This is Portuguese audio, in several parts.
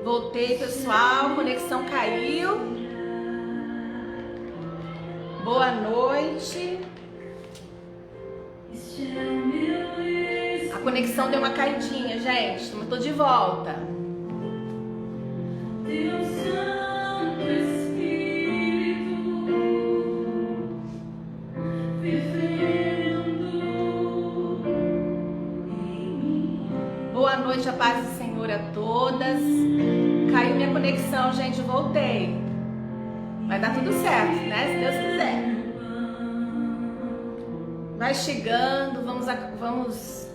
Voltei, pessoal, conexão caiu. Boa noite. A conexão deu uma caidinha, gente, mas tô de volta. Boa noite, a paz do Senhor a todas. Caiu minha conexão, gente, voltei. Vai dar tudo certo, né? Se Deus quiser. Vai chegando, vamos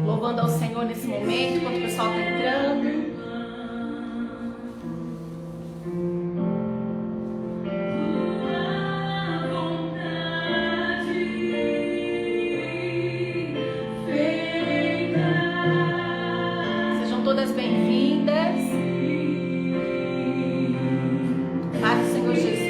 louvando ao Senhor nesse momento, enquanto o pessoal está entrando. Sejam todas bem-vindas. Paz do Senhor Jesus.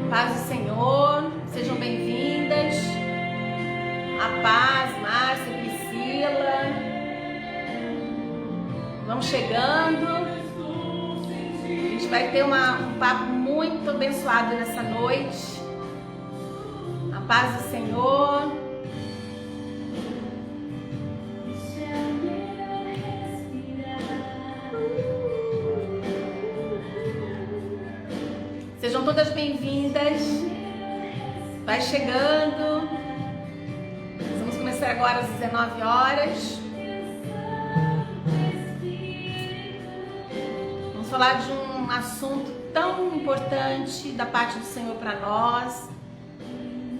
Paz do Senhor, sejam bem-vindas. A paz, Márcia, Priscila. Vamos chegando. A gente vai ter um papo muito abençoado nessa noite. A paz do Senhor. Sejam todas bem-vindas. Vai chegando. Nós vamos começar agora às 19 horas. Vamos falar de um assunto tão importante da parte do Senhor para nós.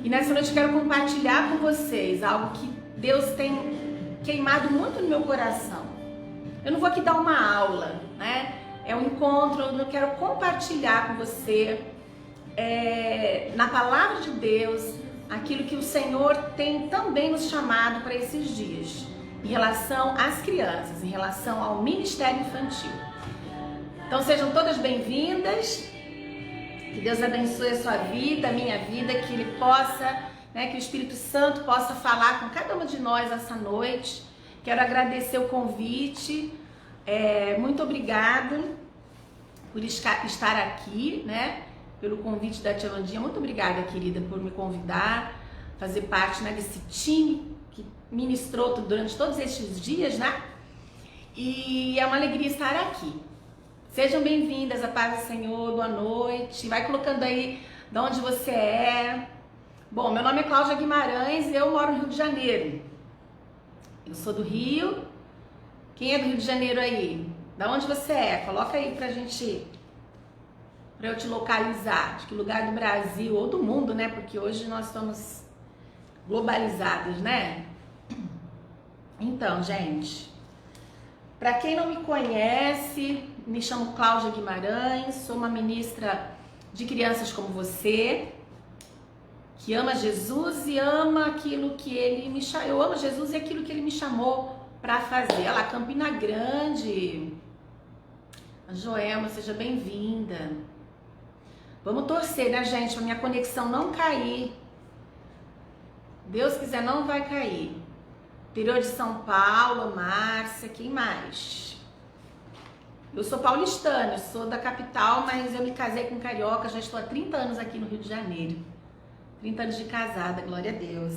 E nessa noite eu quero compartilhar com vocês algo que Deus tem queimado muito no meu coração. Eu não vou aqui dar uma aula, né? É um encontro onde eu quero compartilhar com você, na palavra de Deus, aquilo que o Senhor tem também nos chamado para esses dias, em relação às crianças, em relação ao ministério infantil. Então sejam todas bem-vindas, que Deus abençoe a sua vida, a minha vida, que Ele possa, que o Espírito Santo possa falar com cada uma de nós essa noite. Quero agradecer o convite. Muito obrigada por estar aqui, pelo convite da Tia Vandinha. Muito obrigada, querida, por me convidar, fazer parte desse time que ministrou durante todos estes dias, E é uma alegria estar aqui. Sejam bem-vindas, a paz do Senhor, boa noite. Vai colocando aí de onde você é. Bom, meu nome é Cláudia Guimarães e eu moro no Rio de Janeiro. Eu sou do Rio. Quem é do Rio de Janeiro aí? Da onde você é? Coloca aí pra eu te localizar. De que lugar do Brasil ou do mundo, Porque hoje nós estamos globalizados, Então, gente, pra quem não me conhece, me chamo Cláudia Guimarães, sou uma ministra de crianças como você, que ama Jesus e ama aquilo que Ele me chamou. Eu amo Jesus e aquilo que Ele me chamou para fazer. Olha lá, Campina Grande. A Joelma, seja bem-vinda. Vamos torcer, gente, para minha conexão não cair. Deus quiser, não vai cair. Interior de São Paulo, Márcia, quem mais? Eu sou paulistana, eu sou da capital, mas eu me casei com carioca, já estou há 30 anos aqui no Rio de Janeiro. 30 anos de casada, glória a Deus.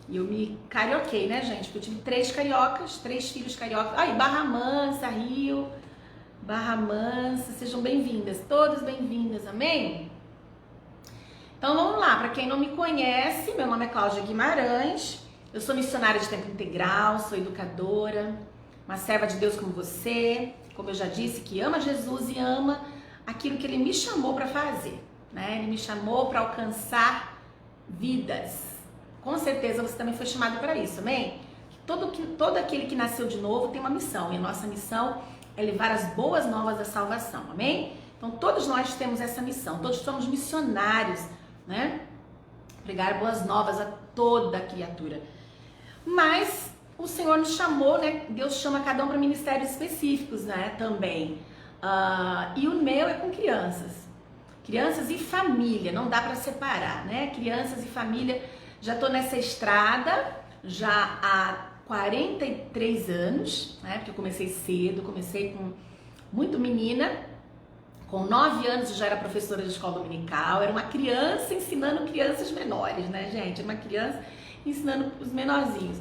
E eu me carioquei, gente? Porque eu tive 3 cariocas, 3 filhos cariocas. Aí, Barra Mansa, Rio, Barra Mansa, sejam bem-vindas, todas bem-vindas, amém? Então vamos lá, para quem não me conhece, meu nome é Cláudia Guimarães, eu sou missionária de tempo integral, sou educadora, uma serva de Deus como você, como eu já disse, que ama Jesus e ama aquilo que Ele me chamou para fazer, Ele me chamou para alcançar vidas. Com certeza você também foi chamado para isso, amém? Todo aquele que nasceu de novo tem uma missão, e a nossa missão é levar as boas novas da salvação, amém? Então todos nós temos essa missão, todos somos missionários, Pregar boas novas a toda criatura. Mas o Senhor nos chamou, Deus chama cada um para ministérios específicos, também. E o meu é com crianças. Crianças e família, não dá para separar, né? Crianças e família, já tô nessa estrada já há 43 anos, né? Porque eu comecei cedo, comecei com muito menina. Com 9 anos eu já era professora de escola dominical, era uma criança ensinando crianças menores, né, gente? Era uma criança ensinando os menorzinhos.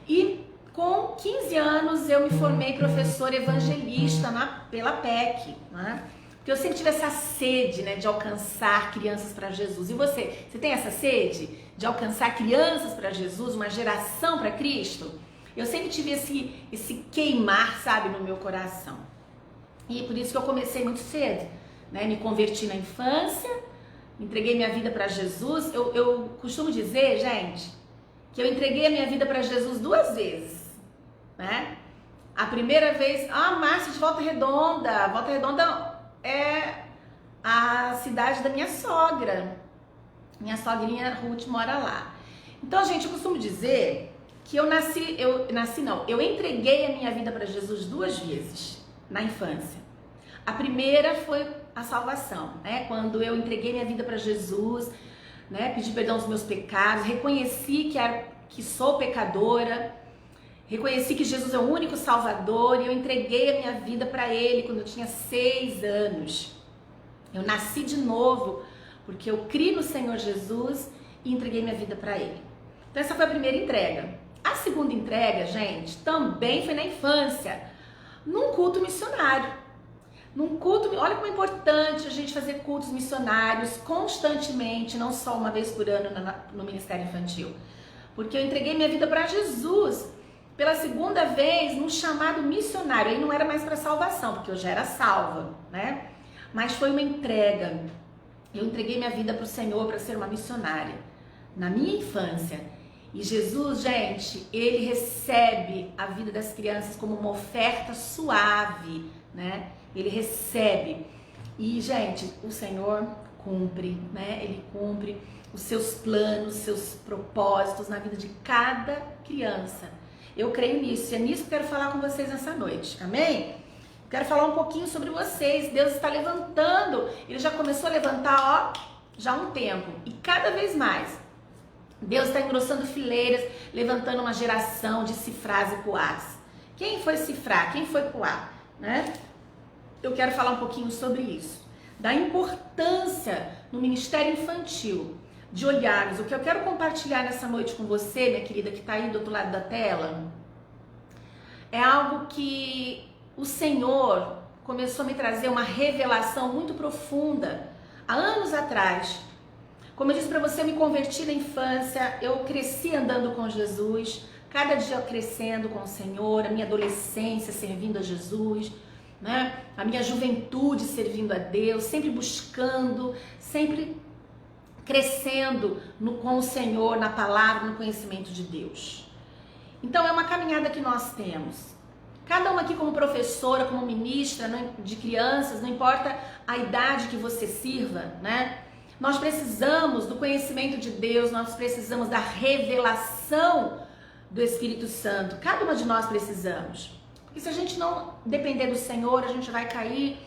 E com 15 anos eu me formei professora evangelista pela PEC, né? Porque eu sempre tive essa sede, né, de alcançar crianças para Jesus. E você tem essa sede de alcançar crianças para Jesus, uma geração para Cristo? Eu sempre tive esse queimar, sabe, no meu coração. E por isso que eu comecei muito cedo, né? Me converti na infância, entreguei minha vida para Jesus. Eu costumo dizer, gente, que eu entreguei a minha vida para Jesus 2 vezes, né? A primeira vez, Márcia de Volta Redonda. Volta Redonda é a cidade da minha sogra. Minha sogrinha Ruth mora lá. Então, gente, eu costumo dizer que eu entreguei a minha vida para Jesus 2 vezes na infância. A primeira foi a salvação, né? Quando eu entreguei minha vida para Jesus, né? Pedi perdão dos meus pecados, reconheci que sou pecadora, reconheci que Jesus é o único Salvador e eu entreguei a minha vida para Ele quando eu tinha 6 anos. Eu nasci de novo porque eu criei no Senhor Jesus e entreguei minha vida para Ele. Então essa foi a primeira entrega. A segunda entrega, gente, também foi na infância, num culto missionário. Olha como é importante a gente fazer cultos missionários constantemente, não só uma vez por ano no Ministério Infantil. Porque eu entreguei minha vida para Jesus pela segunda vez num chamado missionário. Aí não era mais para salvação, porque eu já era salva, né? Mas foi uma entrega. Eu entreguei minha vida para o Senhor para ser uma missionária na minha infância. E Jesus, gente, Ele recebe a vida das crianças como uma oferta suave, né? Ele recebe. E, gente, o Senhor cumpre, né? Ele cumpre os seus planos, os seus propósitos na vida de cada criança. Eu creio nisso. E é nisso que eu quero falar com vocês nessa noite. Amém? Quero falar um pouquinho sobre vocês. Deus está levantando. Ele já começou a levantar, já há um tempo. E cada vez mais. Deus está engrossando fileiras, levantando uma geração de cifrás e puás. Quem foi cifrar? Quem foi puá? Né? Eu quero falar um pouquinho sobre isso. Da importância no ministério infantil, de olharmos. O que eu quero compartilhar nessa noite com você, minha querida, que está aí do outro lado da tela, é algo que o Senhor começou a me trazer uma revelação muito profunda há anos atrás. Como eu disse para você, eu me converti na infância, eu cresci andando com Jesus, cada dia crescendo com o Senhor, a minha adolescência servindo a Jesus, né? A minha juventude servindo a Deus, sempre buscando, sempre crescendo com o Senhor, na palavra, no conhecimento de Deus. Então é uma caminhada que nós temos. Cada uma aqui como professora, como ministra de crianças, não importa a idade que você sirva, né? Nós precisamos do conhecimento de Deus, nós precisamos da revelação do Espírito Santo. Cada uma de nós precisamos. Porque se a gente não depender do Senhor, a gente vai cair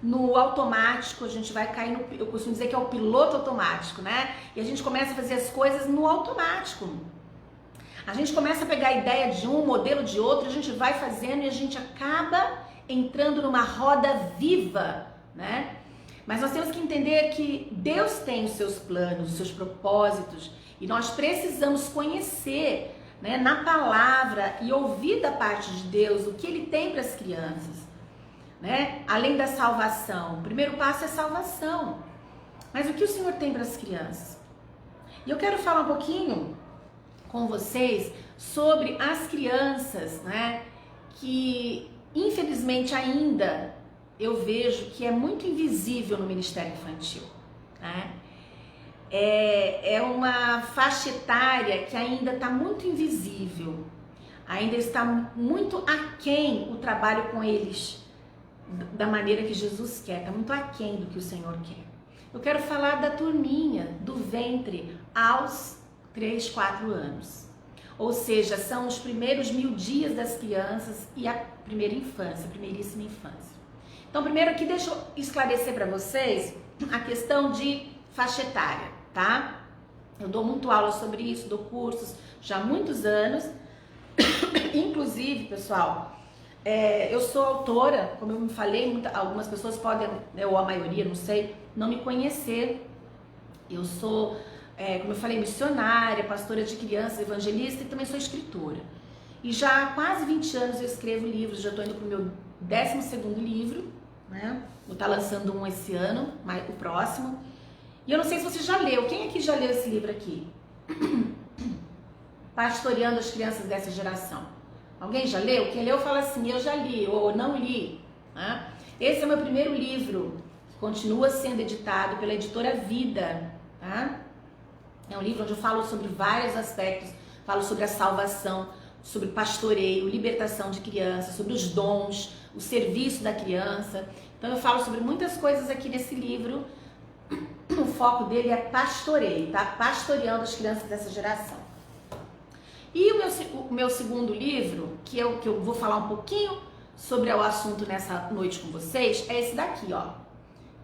no automático, a gente vai cair no... Eu costumo dizer que é o piloto automático, né? E a gente começa a fazer as coisas no automático. A gente começa a pegar a ideia de um, modelo de outro, a gente vai fazendo e a gente acaba entrando numa roda viva, né? Mas nós temos que entender que Deus tem os seus planos, os seus propósitos, e nós precisamos conhecer, né, na palavra e ouvir da parte de Deus o que Ele tem para as crianças, né? Além da salvação. O primeiro passo é salvação. Mas o que o Senhor tem para as crianças? E eu quero falar um pouquinho com vocês sobre as crianças, né, que infelizmente ainda eu vejo que é muito invisível no ministério infantil, né? É uma faixa etária que ainda está muito invisível, ainda está muito aquém o trabalho com eles, da maneira que Jesus quer, está muito aquém do que o Senhor quer. Eu quero falar da turminha do ventre aos 3, 4 anos. Ou seja, são os primeiros 1000 dias das crianças e a primeira infância, a primeiríssima infância. Então, primeiro aqui, deixa eu esclarecer para vocês a questão de faixa etária, tá? Eu dou muito aula sobre isso, dou cursos já há muitos anos. Inclusive, pessoal, eu sou autora, como eu me falei, algumas pessoas podem, ou a maioria, não sei, não me conhecer. Eu sou, como eu falei, missionária, pastora de crianças, evangelista e também sou escritora. E já há quase 20 anos eu escrevo livros, já estou indo para o meu 12º livro, né? Vou estar lançando um esse ano, o próximo. E eu não sei se você já leu, quem aqui já leu esse livro aqui? Pastoreando as crianças dessa geração. Alguém já leu? Quem leu fala assim, eu já li, ou não li. Né? Esse é o meu primeiro livro, continua sendo editado pela editora Vida. Tá? É um livro onde eu falo sobre vários aspectos, falo sobre a salvação, sobre pastoreio, libertação de crianças, sobre os dons, o serviço da criança. Então eu falo sobre muitas coisas aqui nesse livro. O foco dele é pastoreio, tá? Pastoreando as crianças dessa geração. E o meu segundo livro, que eu vou falar um pouquinho sobre o assunto nessa noite com vocês, é esse daqui, ó.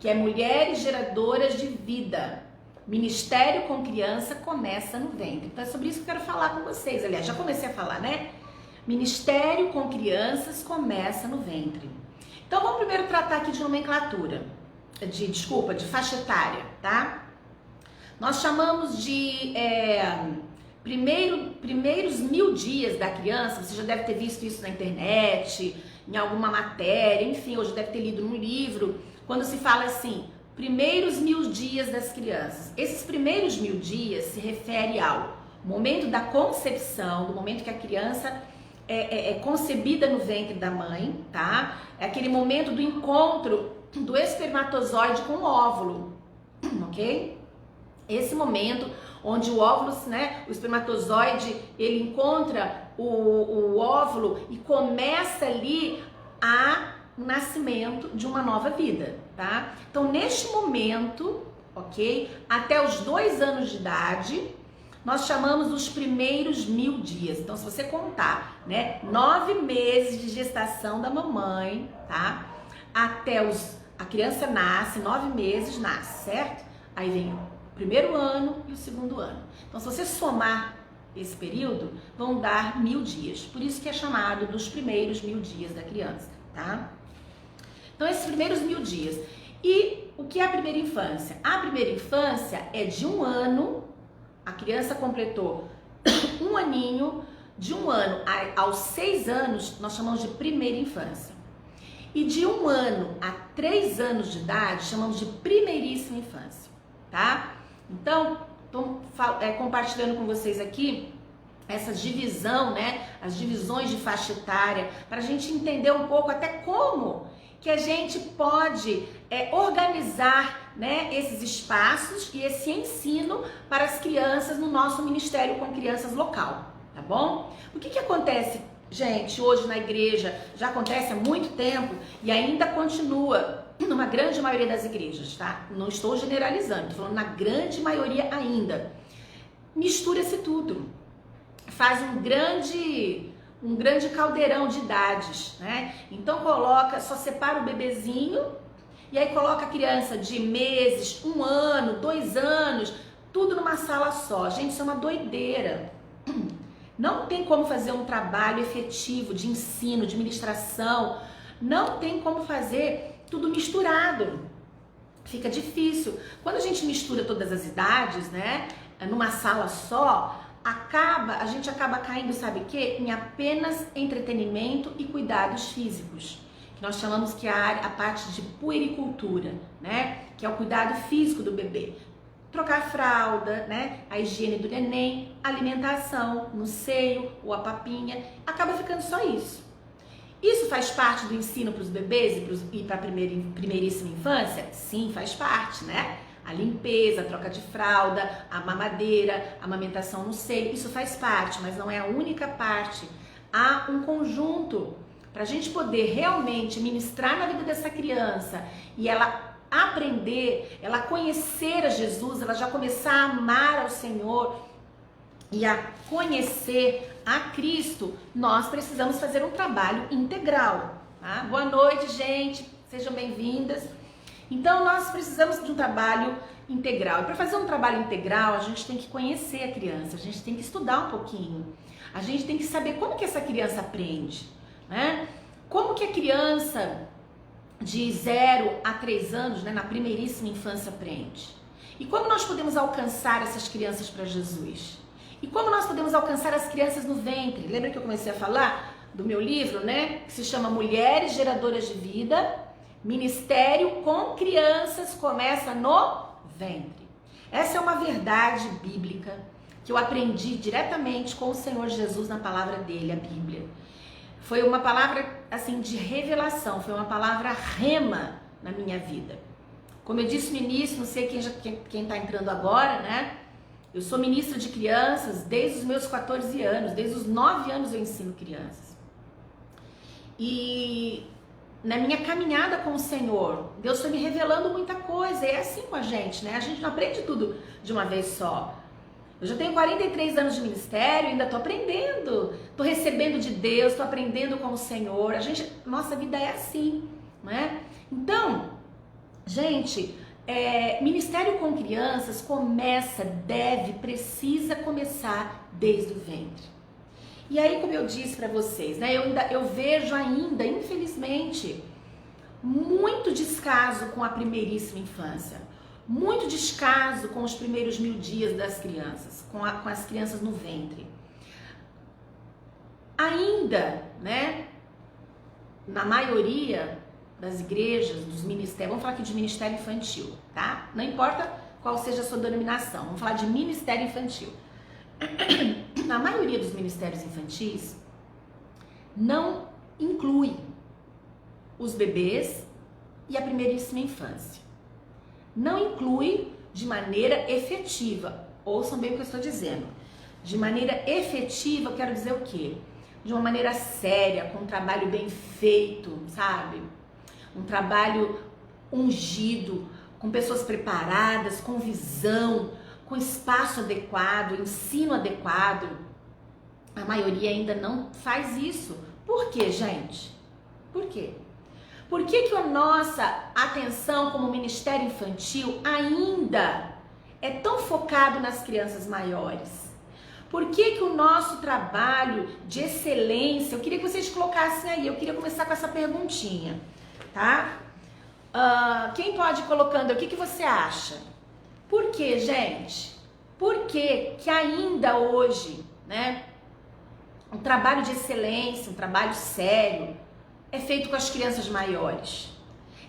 Que é Mulheres Geradoras de Vida. Ministério com Criança Começa no Ventre. Então é sobre isso que eu quero falar com vocês. Aliás, já comecei a falar, né? Ministério com Crianças Começa no Ventre. Então vamos primeiro tratar aqui de nomenclatura. De faixa etária, tá? Nós chamamos de primeiros 1000 dias da criança. Você já deve ter visto isso na internet, em alguma matéria, enfim, hoje deve ter lido num livro, quando se fala assim, primeiros 1000 dias das crianças. Esses primeiros 1000 dias se refere ao momento da concepção, do momento que a criança é concebida no ventre da mãe, tá? É aquele momento do encontro do espermatozoide com o óvulo, ok? Esse momento onde o óvulo, né, o espermatozoide, ele encontra o óvulo e começa ali o nascimento de uma nova vida, tá? Então, neste momento, ok? Até os 2 anos de idade, nós chamamos os primeiros 1000 dias. Então, se você contar, né, 9 meses de gestação da mamãe, tá? A criança nasce, 9 meses nasce, certo? Aí vem o primeiro ano e o segundo ano. Então, se você somar esse período, vão dar 1000 dias. Por isso que é chamado dos primeiros 1000 dias da criança, tá? Então, esses primeiros 1000 dias. E o que é a primeira infância? A primeira infância é de 1 ano, a criança completou 1 aninho, de 1 ano aos 6 anos, nós chamamos de primeira infância. E de 1 ano a 3 anos de idade, chamamos de primeiríssima infância, tá? Então, estou compartilhando com vocês aqui essa divisão, né? As divisões de faixa etária, para a gente entender um pouco até como que a gente pode organizar, né, esses espaços e esse ensino para as crianças no nosso Ministério com Crianças local, tá bom? O que acontece, gente, hoje na igreja, já acontece há muito tempo e ainda continua numa grande maioria das igrejas, tá? Não estou generalizando, estou falando na grande maioria ainda. Mistura-se tudo. Faz um grande caldeirão de idades, né? Então só separa o bebezinho e aí coloca a criança de meses, 1 ano, 2 anos, tudo numa sala só. Gente, isso é uma doideira. Não tem como fazer um trabalho efetivo de ensino, de ministração. Não tem como fazer tudo misturado. Fica difícil. Quando a gente mistura todas as idades, né, numa sala só, a gente acaba caindo, sabe o quê? Em apenas entretenimento e cuidados físicos. Que nós chamamos que é a parte de puericultura, né? Que é o cuidado físico do bebê. Trocar a fralda, né? A higiene do neném, alimentação no seio ou a papinha. Acaba ficando só isso. Isso faz parte do ensino para os bebês e para a primeiríssima infância? Sim, faz parte, né? A limpeza, a troca de fralda, a mamadeira, a amamentação no seio, isso faz parte, mas não é a única parte. Há um conjunto para a gente poder realmente ministrar na vida dessa criança e ela aprender, ela conhecer a Jesus, ela já começar a amar ao Senhor e a conhecer a Cristo, nós precisamos fazer um trabalho integral. Tá? Boa noite, gente. Sejam bem-vindas. Então, nós precisamos de um trabalho integral. E para fazer um trabalho integral, a gente tem que conhecer a criança, a gente tem que estudar um pouquinho. A gente tem que saber como que essa criança aprende, né? Como que a criança de 0 a 3 anos, né, na primeiríssima infância, aprende. E como nós podemos alcançar essas crianças para Jesus? E como nós podemos alcançar as crianças no ventre? Lembra que eu comecei a falar do meu livro, né? Que se chama Mulheres Geradoras de Vida, Ministério com Crianças Começa no Ventre. Essa é uma verdade bíblica que eu aprendi diretamente com o Senhor Jesus na palavra dele, a Bíblia. Foi uma palavra assim de revelação, foi uma palavra rema na minha vida. Como eu disse no início, não sei quem está entrando agora, né? Eu sou ministra de crianças desde os meus 14 anos, desde os 9 anos eu ensino crianças. E na minha caminhada com o Senhor, Deus foi me revelando muita coisa. E é assim com a gente, né? A gente não aprende tudo de uma vez só. Eu já tenho 43 anos de ministério, ainda estou aprendendo, estou recebendo de Deus, estou aprendendo com o Senhor. Nossa vida é assim, não é? Então, gente, ministério com crianças precisa começar desde o ventre. E aí, como eu disse para vocês, né, eu vejo ainda, infelizmente, muito descaso com a primeiríssima infância. Muito descaso com os primeiros 1000 dias das crianças, com as crianças no ventre. Ainda, né, na maioria das igrejas, dos ministérios, vamos falar aqui de ministério infantil, tá? Não importa qual seja a sua denominação, vamos falar de ministério infantil. Na maioria dos ministérios infantis, não inclui os bebês e a primeiríssima infância. Não inclui de maneira efetiva. Ouçam bem o que eu estou dizendo. De maneira efetiva, eu quero dizer o quê? De uma maneira séria, com um trabalho bem feito, sabe? Um trabalho ungido, com pessoas preparadas, com visão, com espaço adequado, ensino adequado. A maioria ainda não faz isso. Por quê, gente? Por quê? Por que a nossa atenção como ministério infantil ainda é tão focado nas crianças maiores? Por que o nosso trabalho de excelência, eu queria que vocês colocassem aí, eu queria começar com essa perguntinha, tá? Quem pode ir colocando, o que você acha? Por que, gente? Por que ainda hoje, né, um trabalho de excelência, um trabalho sério, é feito com as crianças maiores?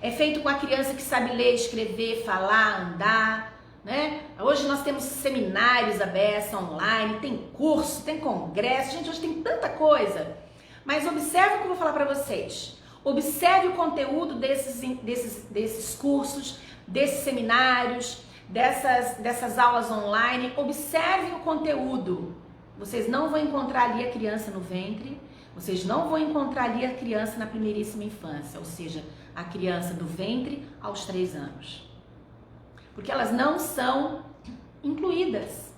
É feito com a criança que sabe ler, escrever, falar, andar, né? Hoje nós temos seminários abertos online, tem curso, tem congresso, gente, hoje tem tanta coisa. Mas observe o que eu vou falar para vocês. Observe o conteúdo desses cursos, desses seminários, dessas aulas online. Observe o conteúdo. Vocês não vão encontrar ali a criança no ventre, vocês não vão encontrar ali a criança na primeiríssima infância, ou seja, a criança do ventre aos 3 anos. Porque elas não são incluídas.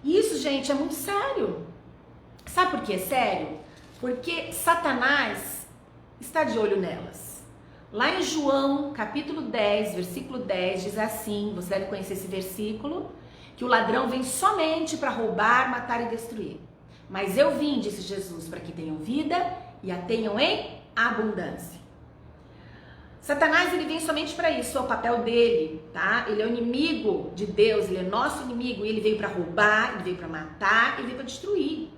Isso, gente, é muito sério. Sabe por que é sério? Porque Satanás está de olho nelas. Lá em João, capítulo 10, versículo 10, diz assim, você deve conhecer esse versículo, que o ladrão vem somente para roubar, matar e destruir. Mas eu vim, disse Jesus, para que tenham vida e a tenham em abundância. Satanás, ele vem somente para isso, é o papel dele, tá? Ele é o inimigo de Deus, ele é nosso inimigo, e ele veio para roubar, ele veio para matar, ele veio para destruir.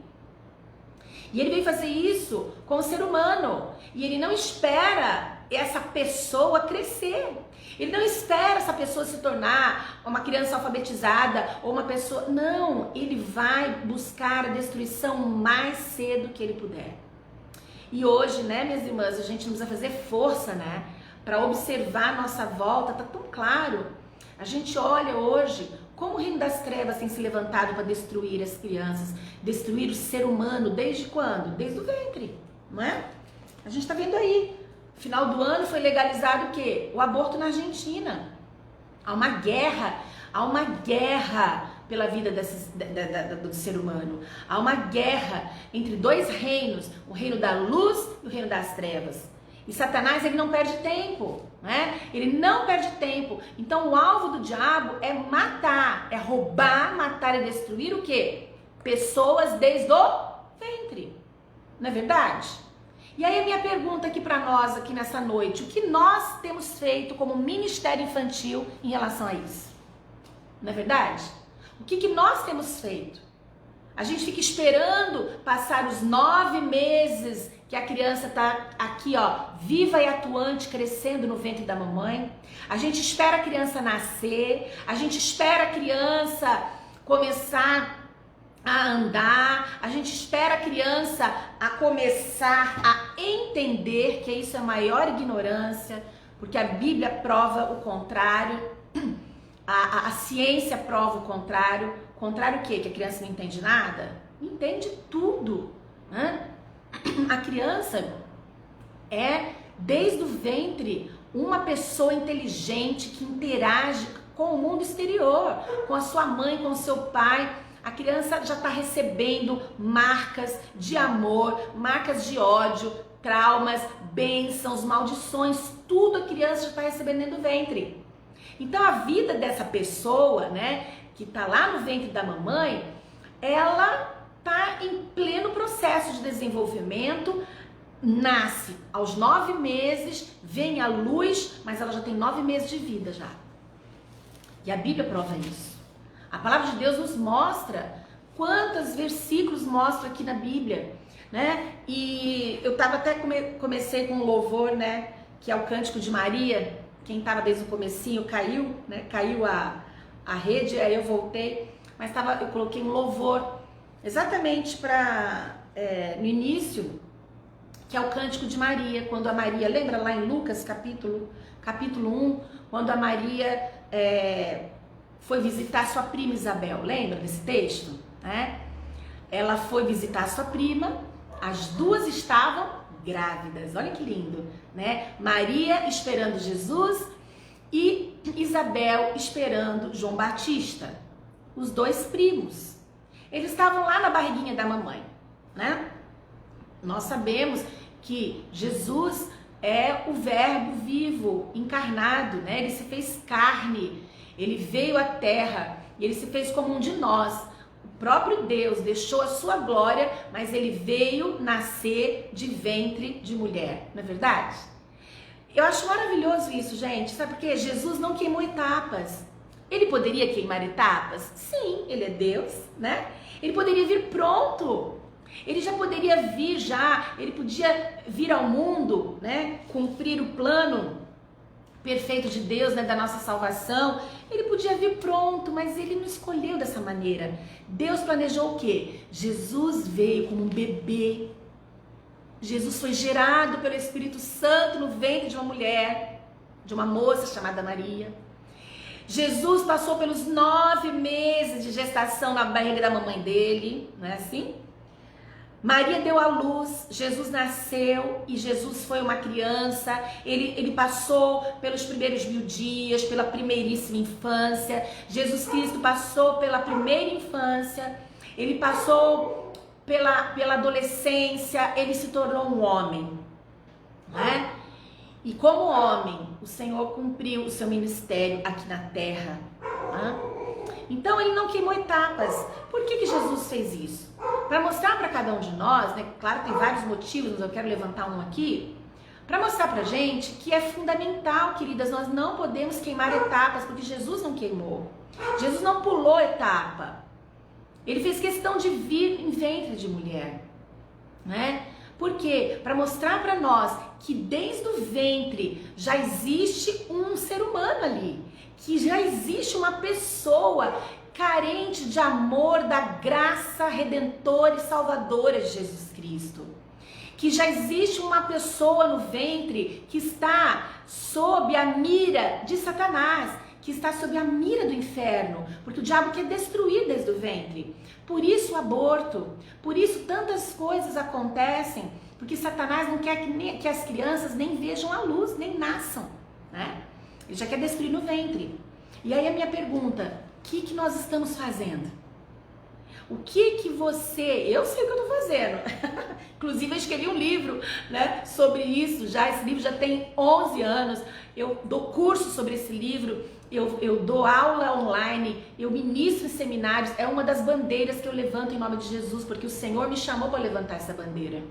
E ele veio fazer isso com o ser humano, e ele não espera essa pessoa crescer. Ele não espera essa pessoa se tornar uma criança alfabetizada ou uma pessoa... Não, ele vai buscar a destruição o mais cedo que ele puder. E hoje, né, minhas irmãs, a gente não precisa fazer força, né, para observar a nossa volta, tá tão claro. A gente olha hoje como o reino das trevas tem se levantado para destruir as crianças, destruir o ser humano, desde quando? Desde o ventre, não é? A gente tá vendo aí. Final do ano foi legalizado o quê? O aborto na Argentina. Há uma guerra pela vida do ser humano. Há uma guerra entre dois reinos, o reino da luz e o reino das trevas. E Satanás, ele não perde tempo, né? Ele não perde tempo. Então o alvo do diabo é matar, é roubar, matar e destruir o quê? Pessoas desde o ventre. Não é verdade? E aí a minha pergunta aqui para nós, aqui nessa noite, o que nós temos feito como ministério infantil em relação a isso? Não é verdade? O que nós temos feito? A gente fica esperando passar os 9 meses que a criança está aqui, ó, viva e atuante, crescendo no ventre da mamãe. A gente espera a criança nascer, a gente espera a criança começar a andar, a gente espera a criança a começar a entender que isso é a maior ignorância, porque a Bíblia prova o contrário, a ciência prova o contrário. Contrário o quê? Que a criança não entende nada? Entende tudo, né? A criança é, desde o ventre, uma pessoa inteligente que interage com o mundo exterior, com a sua mãe, com o seu pai. A criança já está recebendo marcas de amor, marcas de ódio, traumas, bênçãos, maldições, tudo a criança já está recebendo dentro do ventre. Então a vida dessa pessoa, né, que está lá no ventre da mamãe, ela está em pleno processo de desenvolvimento, nasce aos 9 meses, vem à luz, mas ela já tem 9 meses de vida já. E a Bíblia prova isso. A palavra de Deus nos mostra quantos versículos mostra aqui na Bíblia, né? E eu tava até comecei com um louvor, né, que é o Cântico de Maria. Quem estava desde o comecinho caiu, né? Caiu a rede, aí eu voltei, mas eu coloquei um louvor exatamente para no início, que é o Cântico de Maria, quando a Maria, lembra lá em Lucas capítulo 1, quando a Maria foi visitar sua prima Isabel, lembra desse texto? Né? Ela foi visitar sua prima, as duas estavam grávidas, olha que lindo, né? Maria esperando Jesus e Isabel esperando João Batista, os dois primos. Eles estavam lá na barriguinha da mamãe, né? Nós sabemos que Jesus é o verbo vivo, encarnado, né? Ele se fez carne, ele veio à terra e ele se fez como um de nós. O próprio Deus deixou a sua glória, mas ele veio nascer de ventre de mulher, não é verdade? Eu acho maravilhoso isso, gente, sabe por quê? Jesus não queimou etapas. Ele poderia queimar etapas? Sim, ele é Deus, né? Ele poderia vir pronto. Ele já poderia vir ele podia vir ao mundo, né? Cumprir o plano perfeito de Deus, né? Da nossa salvação. Ele podia vir pronto, mas ele não escolheu dessa maneira. Deus planejou o quê? Jesus veio como um bebê. Jesus foi gerado pelo Espírito Santo no ventre de uma mulher, de uma moça chamada Maria. Jesus passou pelos 9 meses de gestação na barriga da mamãe dele, não é assim? Maria deu à luz, Jesus nasceu e Jesus foi uma criança, ele passou pelos primeiros 1000 dias, pela primeiríssima infância. Jesus Cristo passou pela primeira infância, ele passou pela adolescência, ele se tornou um homem, né? E como homem, o Senhor cumpriu o seu ministério aqui na terra, né? Então ele não queimou etapas. Por que Jesus fez isso? Para mostrar para cada um de nós, né? Claro, tem vários motivos, mas eu quero levantar um aqui, para mostrar pra gente que é fundamental, queridas, nós não podemos queimar etapas, porque Jesus não queimou. Jesus não pulou etapa. Ele fez questão de vir em ventre de mulher, né? Por quê? Para mostrar para nós que desde o ventre já existe um ser humano ali, que já existe uma pessoa carente de amor, da graça redentora e salvadora de Jesus Cristo. Que já existe uma pessoa no ventre que está sob a mira de Satanás, que está sob a mira do inferno, porque o diabo quer destruir desde o ventre. Por isso o aborto, por isso tantas coisas acontecem, porque Satanás não quer que as crianças nem vejam a luz, nem nasçam, né? Ele já quer destruir no ventre. E aí a minha pergunta, o que nós estamos fazendo? O que você... Eu sei o que eu tô fazendo. Inclusive eu escrevi um livro, né, sobre isso já. Esse livro já tem 11 anos. Eu dou curso sobre esse livro. Eu dou aula online, eu ministro em seminários. É uma das bandeiras que eu levanto em nome de Jesus, porque o Senhor me chamou para levantar essa bandeira.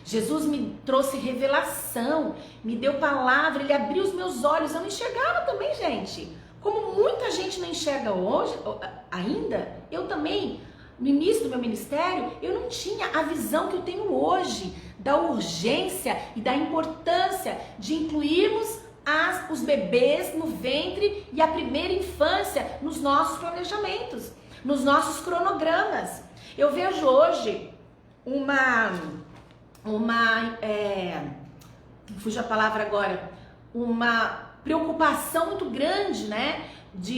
Jesus me trouxe revelação, me deu palavra, Ele abriu os meus olhos. Eu não enxergava também, gente. Como muita gente não enxerga hoje, ainda, eu também, no início do meu ministério, eu não tinha a visão que eu tenho hoje, da urgência e da importância de incluirmos os bebês no ventre e a primeira infância nos nossos planejamentos, nos nossos cronogramas. Eu vejo hoje fugiu a palavra agora, uma preocupação muito grande, né?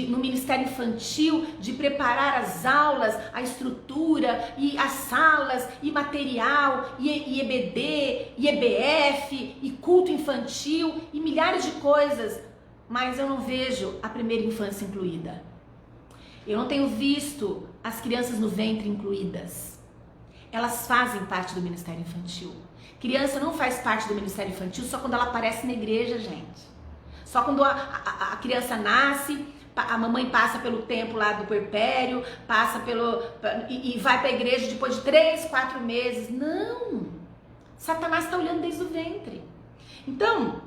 No Ministério Infantil, de preparar as aulas, a estrutura, e as salas, e material, e EBD, e EBF, e culto infantil, e milhares de coisas, mas eu não vejo a primeira infância incluída. Eu não tenho visto as crianças no ventre incluídas. Elas fazem parte do Ministério Infantil. Criança não faz parte do Ministério Infantil só quando ela aparece na igreja, gente. Só quando a criança nasce, a mamãe passa pelo tempo lá do puerpério, e vai para a igreja depois de 3, 4 meses. Não! Satanás está olhando desde o ventre. Então,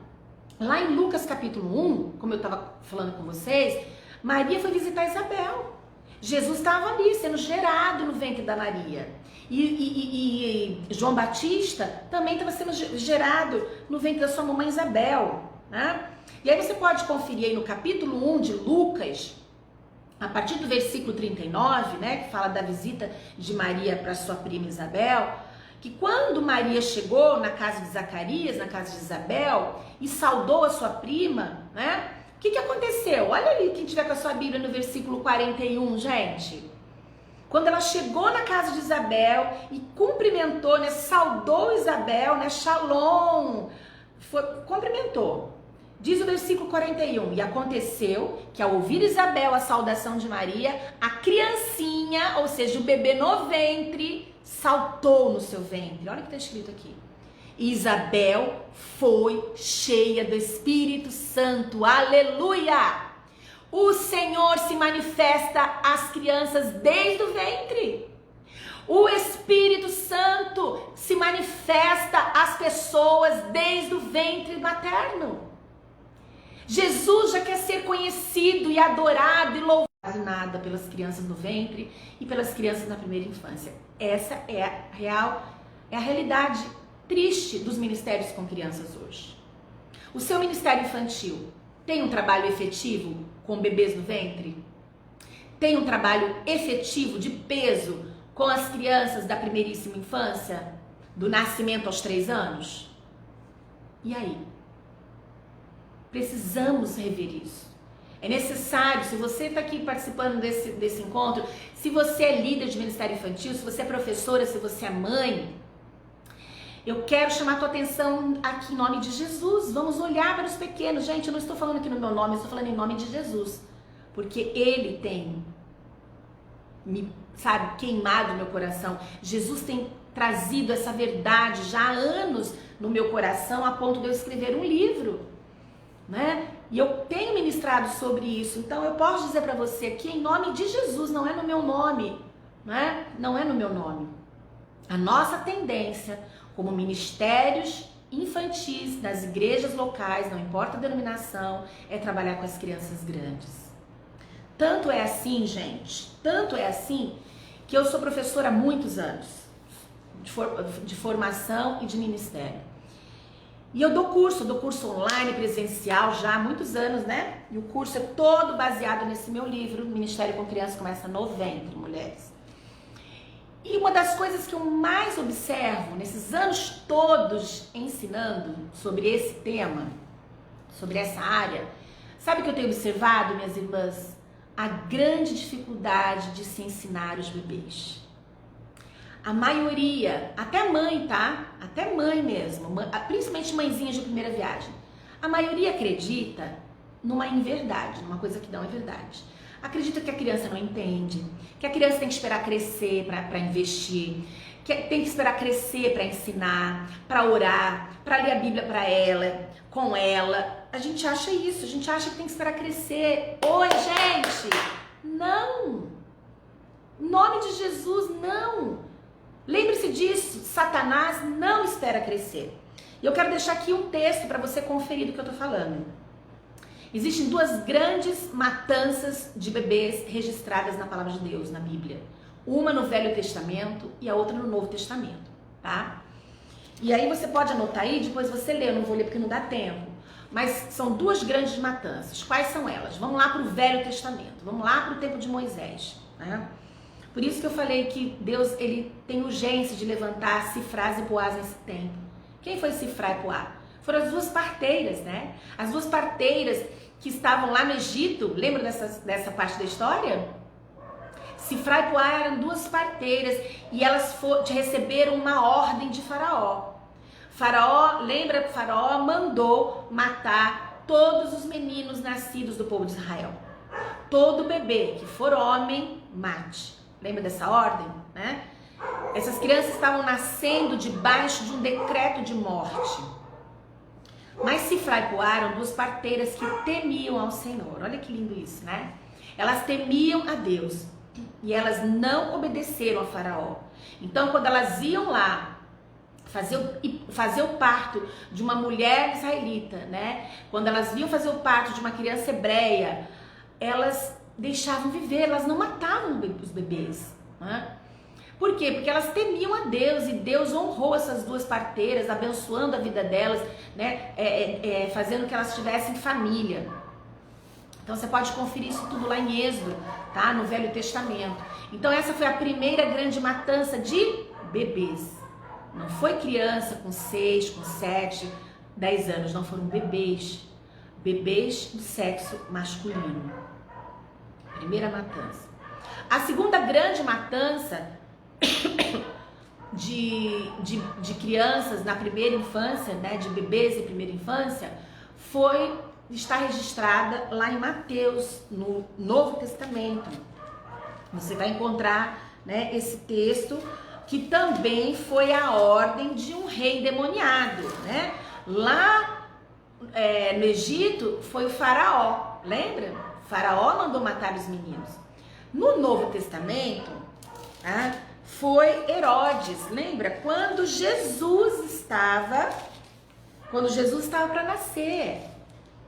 lá em Lucas capítulo 1, como eu estava falando com vocês, Maria foi visitar Isabel. Jesus estava ali, sendo gerado no ventre da Maria. E João Batista também estava sendo gerado no ventre da sua mamãe Isabel, né? E aí você pode conferir aí no capítulo 1 de Lucas, a partir do versículo 39, né, que fala da visita de Maria para sua prima Isabel, que quando Maria chegou na casa de Zacarias, na casa de Isabel, e saudou a sua prima, né, o que aconteceu? Olha ali, quem tiver com a sua Bíblia no versículo 41, gente. Quando ela chegou na casa de Isabel e cumprimentou, né, saudou Isabel, né, shalom, cumprimentou. Diz o versículo 41, e aconteceu que ao ouvir Isabel a saudação de Maria, a criancinha, ou seja, o bebê no ventre, saltou no seu ventre. Olha o que está escrito aqui. E Isabel foi cheia do Espírito Santo. Aleluia! O Senhor se manifesta às crianças desde o ventre. O Espírito Santo se manifesta às pessoas desde o ventre materno. Jesus já quer ser conhecido e adorado e louvado nada pelas crianças no ventre e pelas crianças na primeira infância. Essa é a realidade triste dos ministérios com crianças hoje. O seu ministério infantil tem um trabalho efetivo com bebês no ventre? Tem um trabalho efetivo de peso com as crianças da primeiríssima infância, do nascimento aos 3 anos? E aí? Precisamos rever isso. É necessário, se você está aqui participando desse encontro, se você é líder de ministério infantil, se você é professora, se você é mãe, eu quero chamar a tua atenção aqui em nome de Jesus. Vamos olhar para os pequenos. Gente, eu não estou falando aqui no meu nome, eu estou falando em nome de Jesus. Porque Ele tem, queimado o meu coração. Jesus tem trazido essa verdade já há anos no meu coração, a ponto de eu escrever um livro, né? E eu tenho ministrado sobre isso. Então eu posso dizer para você aqui em nome de Jesus, não é no meu nome, né? Não é no meu nome. A nossa tendência como ministérios infantis nas igrejas locais, não importa a denominação, é trabalhar com as crianças grandes. Tanto é assim, gente, tanto é assim que eu sou professora há muitos anos de formação e de ministério. E eu dou curso online, presencial já há muitos anos, né? E o curso é todo baseado nesse meu livro, Ministério com Crianças Começa no Ventre, Mulheres. E uma das coisas que eu mais observo nesses anos todos ensinando sobre esse tema, sobre essa área, sabe o que eu tenho observado, minhas irmãs? A grande dificuldade de se ensinar os bebês. A maioria, até mãe, tá? Até mãe mesmo, principalmente mãezinhas de primeira viagem. A maioria acredita numa inverdade, numa coisa que não é verdade. Acredita que a criança não entende, que a criança tem que esperar crescer para investir, que tem que esperar crescer para ensinar, para orar, para ler a Bíblia para ela, com ela. A gente acha isso, a gente acha que tem que esperar crescer. Oi, gente! Não! Em nome de Jesus, não! Lembre-se disso, Satanás não espera crescer. E eu quero deixar aqui um texto para você conferir do que eu tô falando. Existem duas grandes matanças de bebês registradas na palavra de Deus, na Bíblia. Uma no Velho Testamento e a outra no Novo Testamento, tá? E aí você pode anotar aí, depois você lê, eu não vou ler porque não dá tempo. Mas são duas grandes matanças. Quais são elas? Vamos lá para o Velho Testamento, vamos lá para o tempo de Moisés, né? Por isso que eu falei que Deus, ele tem urgência de levantar Sifrás e Poás nesse tempo. Quem foi Sifrá e Poá? Foram as duas parteiras, né? As duas parteiras que estavam lá no Egito. Lembra dessa parte da história? Sifrá e Poá eram duas parteiras e elas receberam uma ordem de Faraó. Lembra que Faraó mandou matar todos os meninos nascidos do povo de Israel. Todo bebê que for homem, mate. Lembra dessa ordem, né? Essas crianças estavam nascendo debaixo de um decreto de morte. Mas Sifrá e Poá eram duas parteiras que temiam ao Senhor. Olha que lindo isso, né? Elas temiam a Deus e elas não obedeceram a Faraó. Então, quando elas iam lá fazer o parto de uma mulher israelita, né? Quando elas iam fazer o parto de uma criança hebreia, elas deixavam viver, elas não matavam os bebês, né? Por quê? Porque elas temiam a Deus e Deus honrou essas duas parteiras, abençoando a vida delas, né? Fazendo que elas tivessem família. Então você pode conferir isso tudo lá em Êxodo, tá? No Velho Testamento. Então essa foi a primeira grande matança de bebês. Não foi criança com 6, com 7, 10 anos, não, foram bebês. Bebês do sexo masculino. Primeira matança. A segunda grande matança de crianças na primeira infância, né, de bebês em primeira infância, está registrada lá em Mateus, no Novo Testamento. Você vai encontrar, né, esse texto, que também foi a ordem de um rei demoniado, né? Lá no Egito foi o Faraó, lembra? O Faraó mandou matar os meninos. No Novo Testamento, tá? Foi Herodes, lembra? Quando Jesus estava para nascer,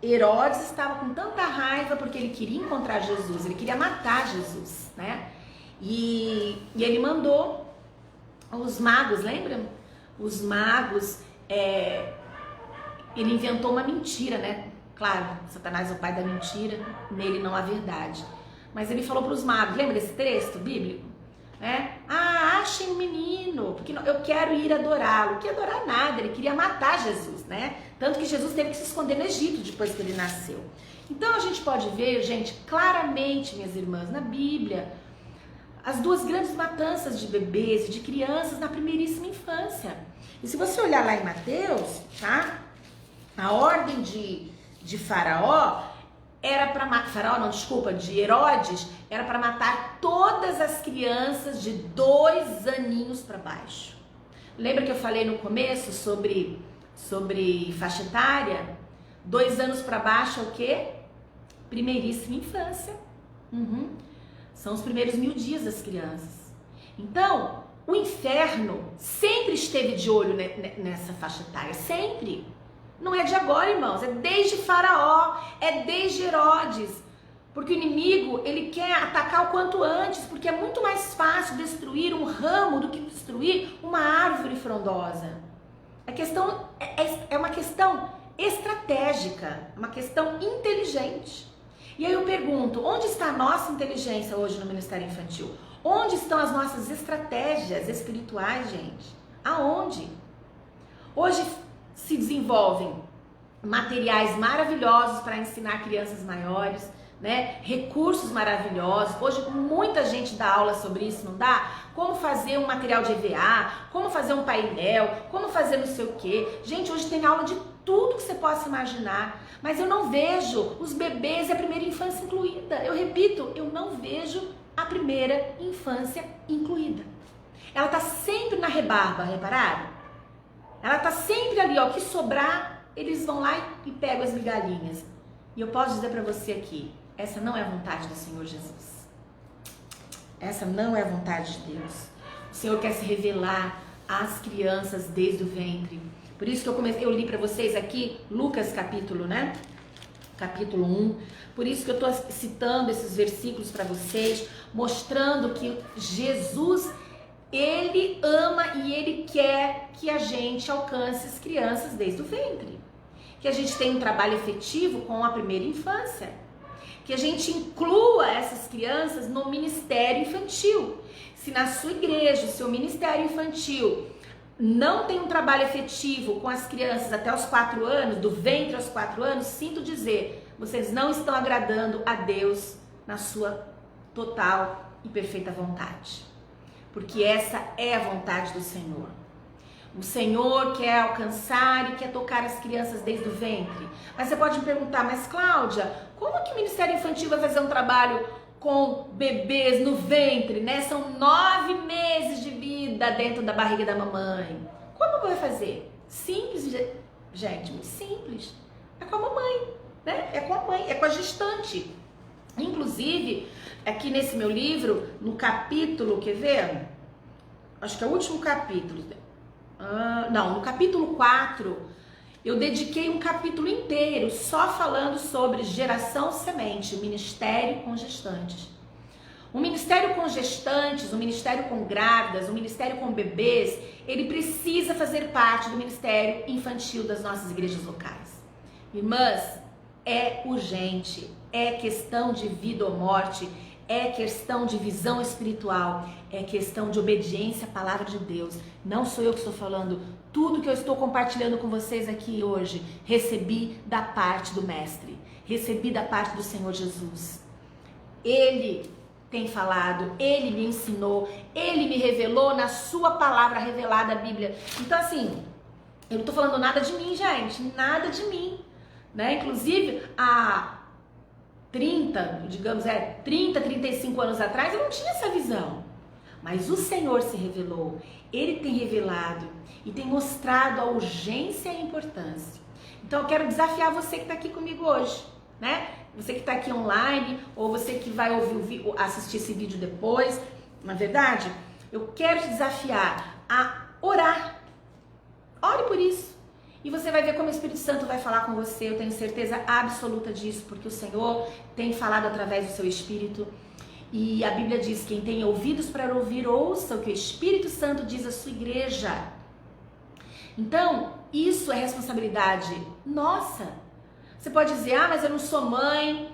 Herodes estava com tanta raiva porque ele queria encontrar Jesus, ele queria matar Jesus, né? E ele mandou os magos, lembram? Os magos, ele inventou uma mentira, né? Claro, Satanás é o pai da mentira, nele não há verdade. Mas ele falou para os magos, lembra desse texto bíblico? Achem um menino, porque eu quero ir adorá-lo. Não queria adorar nada, ele queria matar Jesus, né? Tanto que Jesus teve que se esconder no Egito depois que ele nasceu. Então a gente pode ver, gente, claramente, minhas irmãs, na Bíblia, as duas grandes matanças de bebês e de crianças na primeiríssima infância. E se você olhar lá em Mateus, tá? A ordem de Faraó era para matar, de Herodes, era para matar todas as crianças de 2 aninhos para baixo. Lembra que eu falei no começo sobre faixa etária? 2 anos para baixo é o quê? Primeiríssima infância. São os primeiros 1000 dias das crianças. Então, o inferno sempre esteve de olho nessa faixa etária, sempre. Não é de agora, irmãos, é desde Faraó, é desde Herodes. Porque o inimigo, ele quer atacar o quanto antes, porque é muito mais fácil destruir um ramo do que destruir uma árvore frondosa. A questão é uma questão estratégica, uma questão inteligente. E aí eu pergunto, onde está a nossa inteligência hoje no Ministério Infantil? Onde estão as nossas estratégias espirituais, gente? Aonde? Hoje se desenvolvem materiais maravilhosos para ensinar crianças maiores, né? Recursos maravilhosos. Hoje muita gente dá aula sobre isso, não dá? Como fazer um material de EVA, como fazer um painel, como fazer não sei o quê. Gente, hoje tem aula de tudo que você possa imaginar, mas eu não vejo os bebês e a primeira infância incluída. Eu repito, eu não vejo a primeira infância incluída. Ela tá sempre na rebarba, repararam? Ela tá sempre ali, ó, o que sobrar, eles vão lá e pegam as migalhinhas. E eu posso dizer para você aqui, essa não é a vontade do Senhor Jesus. Essa não é a vontade de Deus. O Senhor quer se revelar às crianças desde o ventre. Por isso que eu li para vocês aqui Lucas capítulo 1. Por isso que eu estou citando esses versículos para vocês, mostrando que Jesus, ele ama e ele quer que a gente alcance as crianças desde o ventre. Que a gente tenha um trabalho efetivo com a primeira infância. Que a gente inclua essas crianças no ministério infantil. Se na sua igreja, o seu ministério infantil não tem um trabalho efetivo com as crianças até os 4 anos, do ventre aos 4 anos, sinto dizer, vocês não estão agradando a Deus na sua total e perfeita vontade. Porque essa é a vontade do Senhor. O Senhor quer alcançar e quer tocar as crianças desde o ventre. Mas você pode me perguntar, mas Cláudia, como que o Ministério Infantil vai fazer um trabalho com bebês no ventre, né? São 9 meses de vida dentro da barriga da mamãe. Como vai fazer? Simples, gente, muito simples. É com a mamãe, né? É com a mãe, é com a gestante. Inclusive, aqui nesse meu livro, no capítulo, quer ver? Acho que é o último capítulo. No capítulo 4, eu dediquei um capítulo inteiro só falando sobre geração semente, ministério com gestantes. Um ministério com gestantes, um ministério com grávidas, um ministério com bebês, ele precisa fazer parte do ministério infantil das nossas igrejas locais. Irmãs, é urgente, é questão de vida ou morte, é questão de visão espiritual, é questão de obediência à palavra de Deus. Não sou eu que estou falando, tudo que eu estou compartilhando com vocês aqui hoje, recebi da parte do Mestre, recebi da parte do Senhor Jesus. Ele tem falado, ele me ensinou, ele me revelou na sua palavra revelada, a Bíblia. Então assim, eu não estou falando nada de mim, gente, nada de mim, né? Inclusive, há 30, 35 anos atrás, eu não tinha essa visão. Mas o Senhor se revelou, ele tem revelado e tem mostrado a urgência e a importância. Então eu quero desafiar você que está aqui comigo hoje, né? Você que está aqui online ou você que vai assistir esse vídeo depois, na verdade, eu quero te desafiar a orar. Ore por isso. E você vai ver como o Espírito Santo vai falar com você, eu tenho certeza absoluta disso, porque o Senhor tem falado através do seu Espírito. E a Bíblia diz, quem tem ouvidos para ouvir, ouça o que o Espírito Santo diz à sua igreja. Então, isso é responsabilidade nossa. Você pode dizer, mas eu não sou mãe,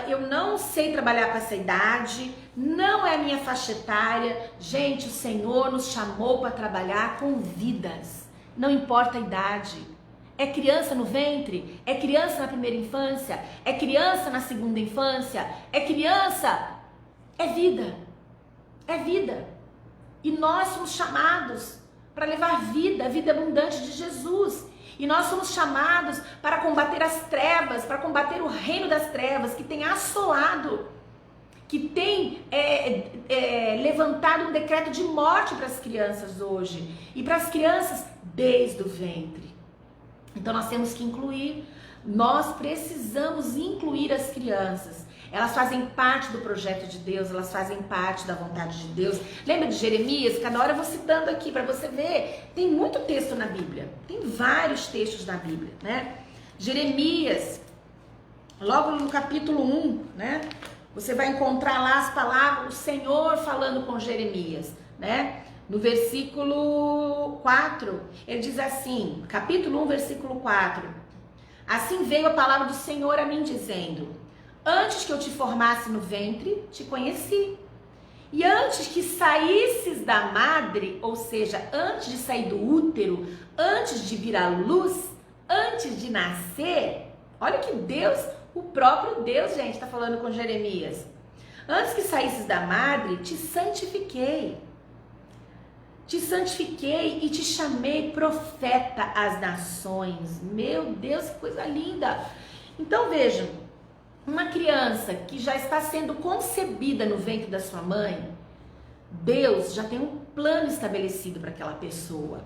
eu não sei trabalhar com essa idade, não é a minha faixa etária. Gente, o Senhor nos chamou para trabalhar com vidas, não importa a idade. É criança no ventre, é criança na primeira infância, é criança na segunda infância, é criança, é vida, é vida. E nós somos chamados para levar vida, a vida abundante de Jesus. E nós somos chamados para combater as trevas, para combater o reino das trevas que tem assolado, que tem levantado um decreto de morte para as crianças hoje e para as crianças desde o ventre. Então nós temos que incluir, nós precisamos incluir as crianças. Elas fazem parte do projeto de Deus, elas fazem parte da vontade de Deus. Lembra de Jeremias? Cada hora eu vou citando aqui para você ver. Tem muito texto na Bíblia, tem vários textos na Bíblia, né? Jeremias, logo no capítulo 1, né? Você vai encontrar lá as palavras, o Senhor falando com Jeremias, né? No versículo 4, ele diz assim, capítulo 1, versículo 4. Assim veio a palavra do Senhor a mim dizendo: antes que eu te formasse no ventre, te conheci. E antes que saísses da madre, ou seja, antes de sair do útero, antes de vir à luz, antes de nascer, olha que Deus, o próprio Deus, gente, está falando com Jeremias. Antes que saísses da madre, te santifiquei. Te santifiquei e te chamei profeta às nações. Meu Deus, que coisa linda! Então vejam, uma criança que já está sendo concebida no ventre da sua mãe, Deus já tem um plano estabelecido para aquela pessoa,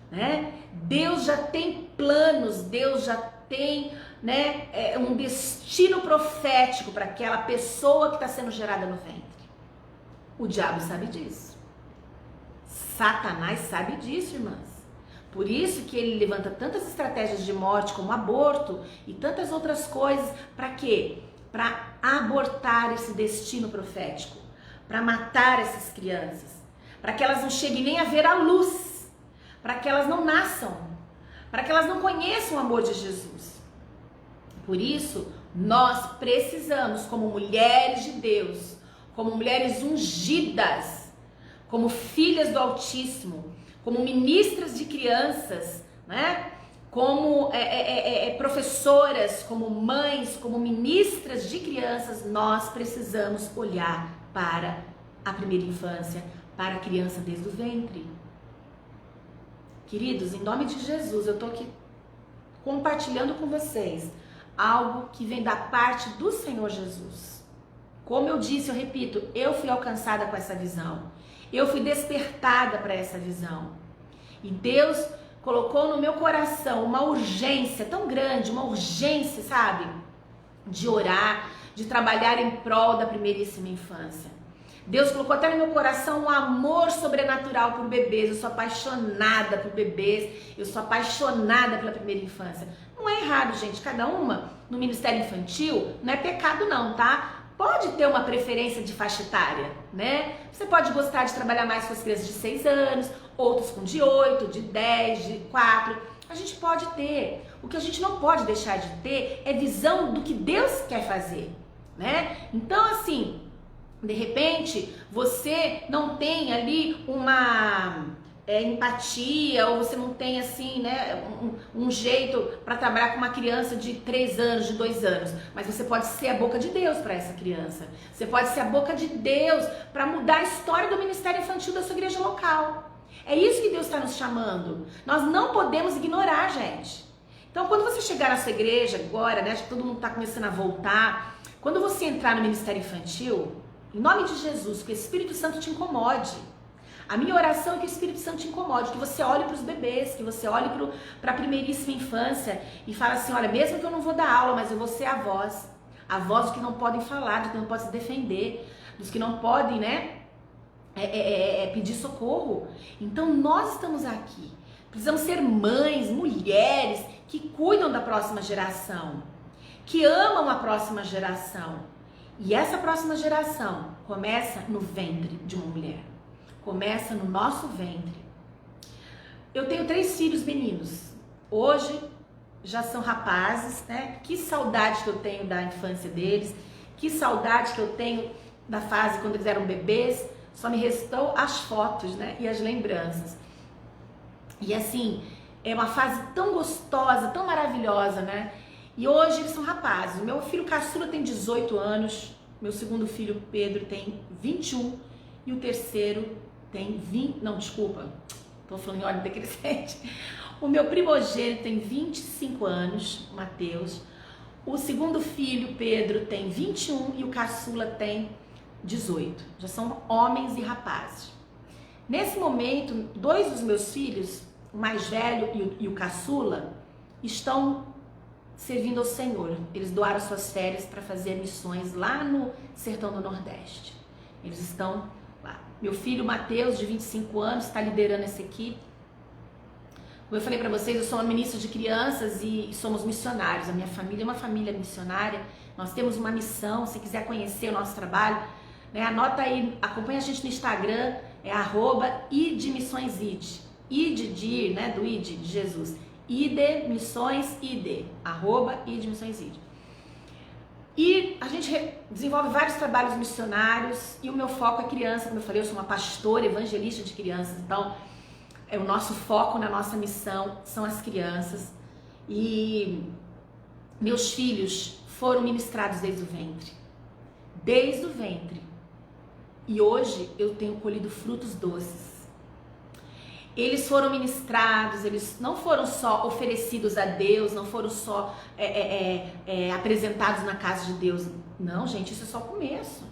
né? Deus já tem planos, Deus já tem, né, um destino profético para aquela pessoa que está sendo gerada no ventre. O diabo sabe disso. Satanás sabe disso, irmãs. Por isso que ele levanta tantas estratégias de morte, como aborto e tantas outras coisas. Para quê? Para abortar esse destino profético, para matar essas crianças, para que elas não cheguem nem a ver a luz, para que elas não nasçam, para que elas não conheçam o amor de Jesus. Por isso, nós precisamos, como mulheres de Deus, como mulheres ungidas, como filhas do Altíssimo, como ministras de crianças, né? Como professoras, como mães, como ministras de crianças, nós precisamos olhar para a primeira infância, para a criança desde o ventre. Queridos, em nome de Jesus, eu estou aqui compartilhando com vocês algo que vem da parte do Senhor Jesus. Como eu disse, eu repito, eu fui alcançada com essa visão. Eu fui despertada para essa visão. E Deus colocou no meu coração uma urgência tão grande, uma urgência, sabe? De orar, de trabalhar em prol da primeiríssima infância. Deus colocou até no meu coração um amor sobrenatural por bebês. Eu sou apaixonada por bebês, eu sou apaixonada pela primeira infância. Não é errado, gente, cada uma no ministério infantil, não é pecado não, tá? Pode ter uma preferência de faixa etária, né? Você pode gostar de trabalhar mais com as crianças de 6 anos, outros com de 8, de 10, de 4. A gente pode ter. O que a gente não pode deixar de ter é visão do que Deus quer fazer, né? Então, assim, de repente, você não tem ali uma empatia, ou você não tem assim, né, um jeito para trabalhar com uma criança de 3 anos, de 2 anos, mas você pode ser a boca de Deus para essa criança. Você pode ser a boca de Deus para mudar a história do ministério infantil da sua igreja local. É isso que Deus está nos chamando. Nós não podemos ignorar, gente. Então, quando você chegar na sua igreja agora, né, acho que todo mundo está começando a voltar, quando você entrar no ministério infantil, em nome de Jesus, que o Espírito Santo te incomode. A minha oração é que o Espírito Santo te incomode, que você olhe para os bebês, que você olhe para a primeiríssima infância e fale assim, olha, mesmo que eu não vou dar aula, mas eu vou ser a voz dos que não podem falar, dos que não podem se defender, dos que não podem, né, pedir socorro. Então nós estamos aqui, precisamos ser mães, mulheres que cuidam da próxima geração, que amam a próxima geração. E essa próxima geração começa no ventre de uma mulher. Começa no nosso ventre. Eu tenho 3 filhos meninos. Hoje já são rapazes, né? Que saudade que eu tenho da infância deles. Que saudade que eu tenho da fase quando eles eram bebês. Só me restou as fotos, né? E as lembranças. E assim, é uma fase tão gostosa, tão maravilhosa, né? E hoje eles são rapazes. O meu filho caçula tem 18 anos. Meu segundo filho, Pedro, tem 21. E o terceiro tem 20... Não, desculpa. Tô falando em ordem decrescente. O meu primogênito tem 25 anos, Mateus. O segundo filho, Pedro, tem 21 e o caçula tem 18. Já são homens e rapazes. Nesse momento, 2 dos meus filhos, o mais velho e o caçula, estão servindo ao Senhor. Eles doaram suas férias para fazer missões lá no sertão do Nordeste. Eles estão lá. Meu filho Mateus, de 25 anos, está liderando essa equipe. Como eu falei para vocês, eu sou uma ministra de crianças e somos missionários. A minha família é uma família missionária. Nós temos uma missão. Se quiser conhecer o nosso trabalho, né, anota aí, acompanha a gente no Instagram, é @idmissõesid. Id de ir, né, do Id, de Jesus. Ide Missões Id, @Ide Missões Id. E a gente desenvolve vários trabalhos missionários e o meu foco é criança. Como eu falei, eu sou uma pastora evangelista de crianças, então o nosso foco na nossa missão são as crianças. E meus filhos foram ministrados desde o ventre. Desde o ventre. E hoje eu tenho colhido frutos doces. eles foram ministrados, eles não foram só oferecidos a Deus, não foram só apresentados na casa de Deus. Não, gente, isso é só o começo.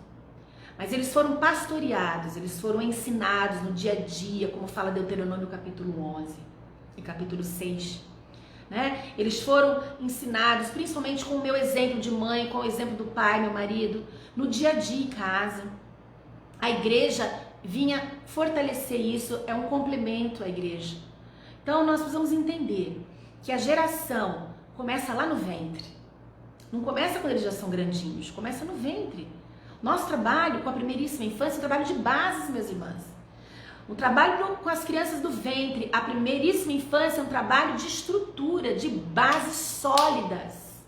Mas eles foram pastoreados, eles foram ensinados no dia a dia, como fala Deuteronômio capítulo 11 e capítulo 6. Né? Eles foram ensinados, principalmente com o meu exemplo de mãe, com o exemplo do pai, meu marido, no dia a dia em casa. A igreja vinha fortalecer isso, é um complemento à igreja. Então nós precisamos entender que a geração começa lá no ventre. Não começa quando eles já são grandinhos, começa no ventre. Nosso trabalho com a primeiríssima infância é um trabalho de bases, minhas irmãs. O trabalho com as crianças do ventre, a primeiríssima infância é um trabalho de estrutura, de bases sólidas.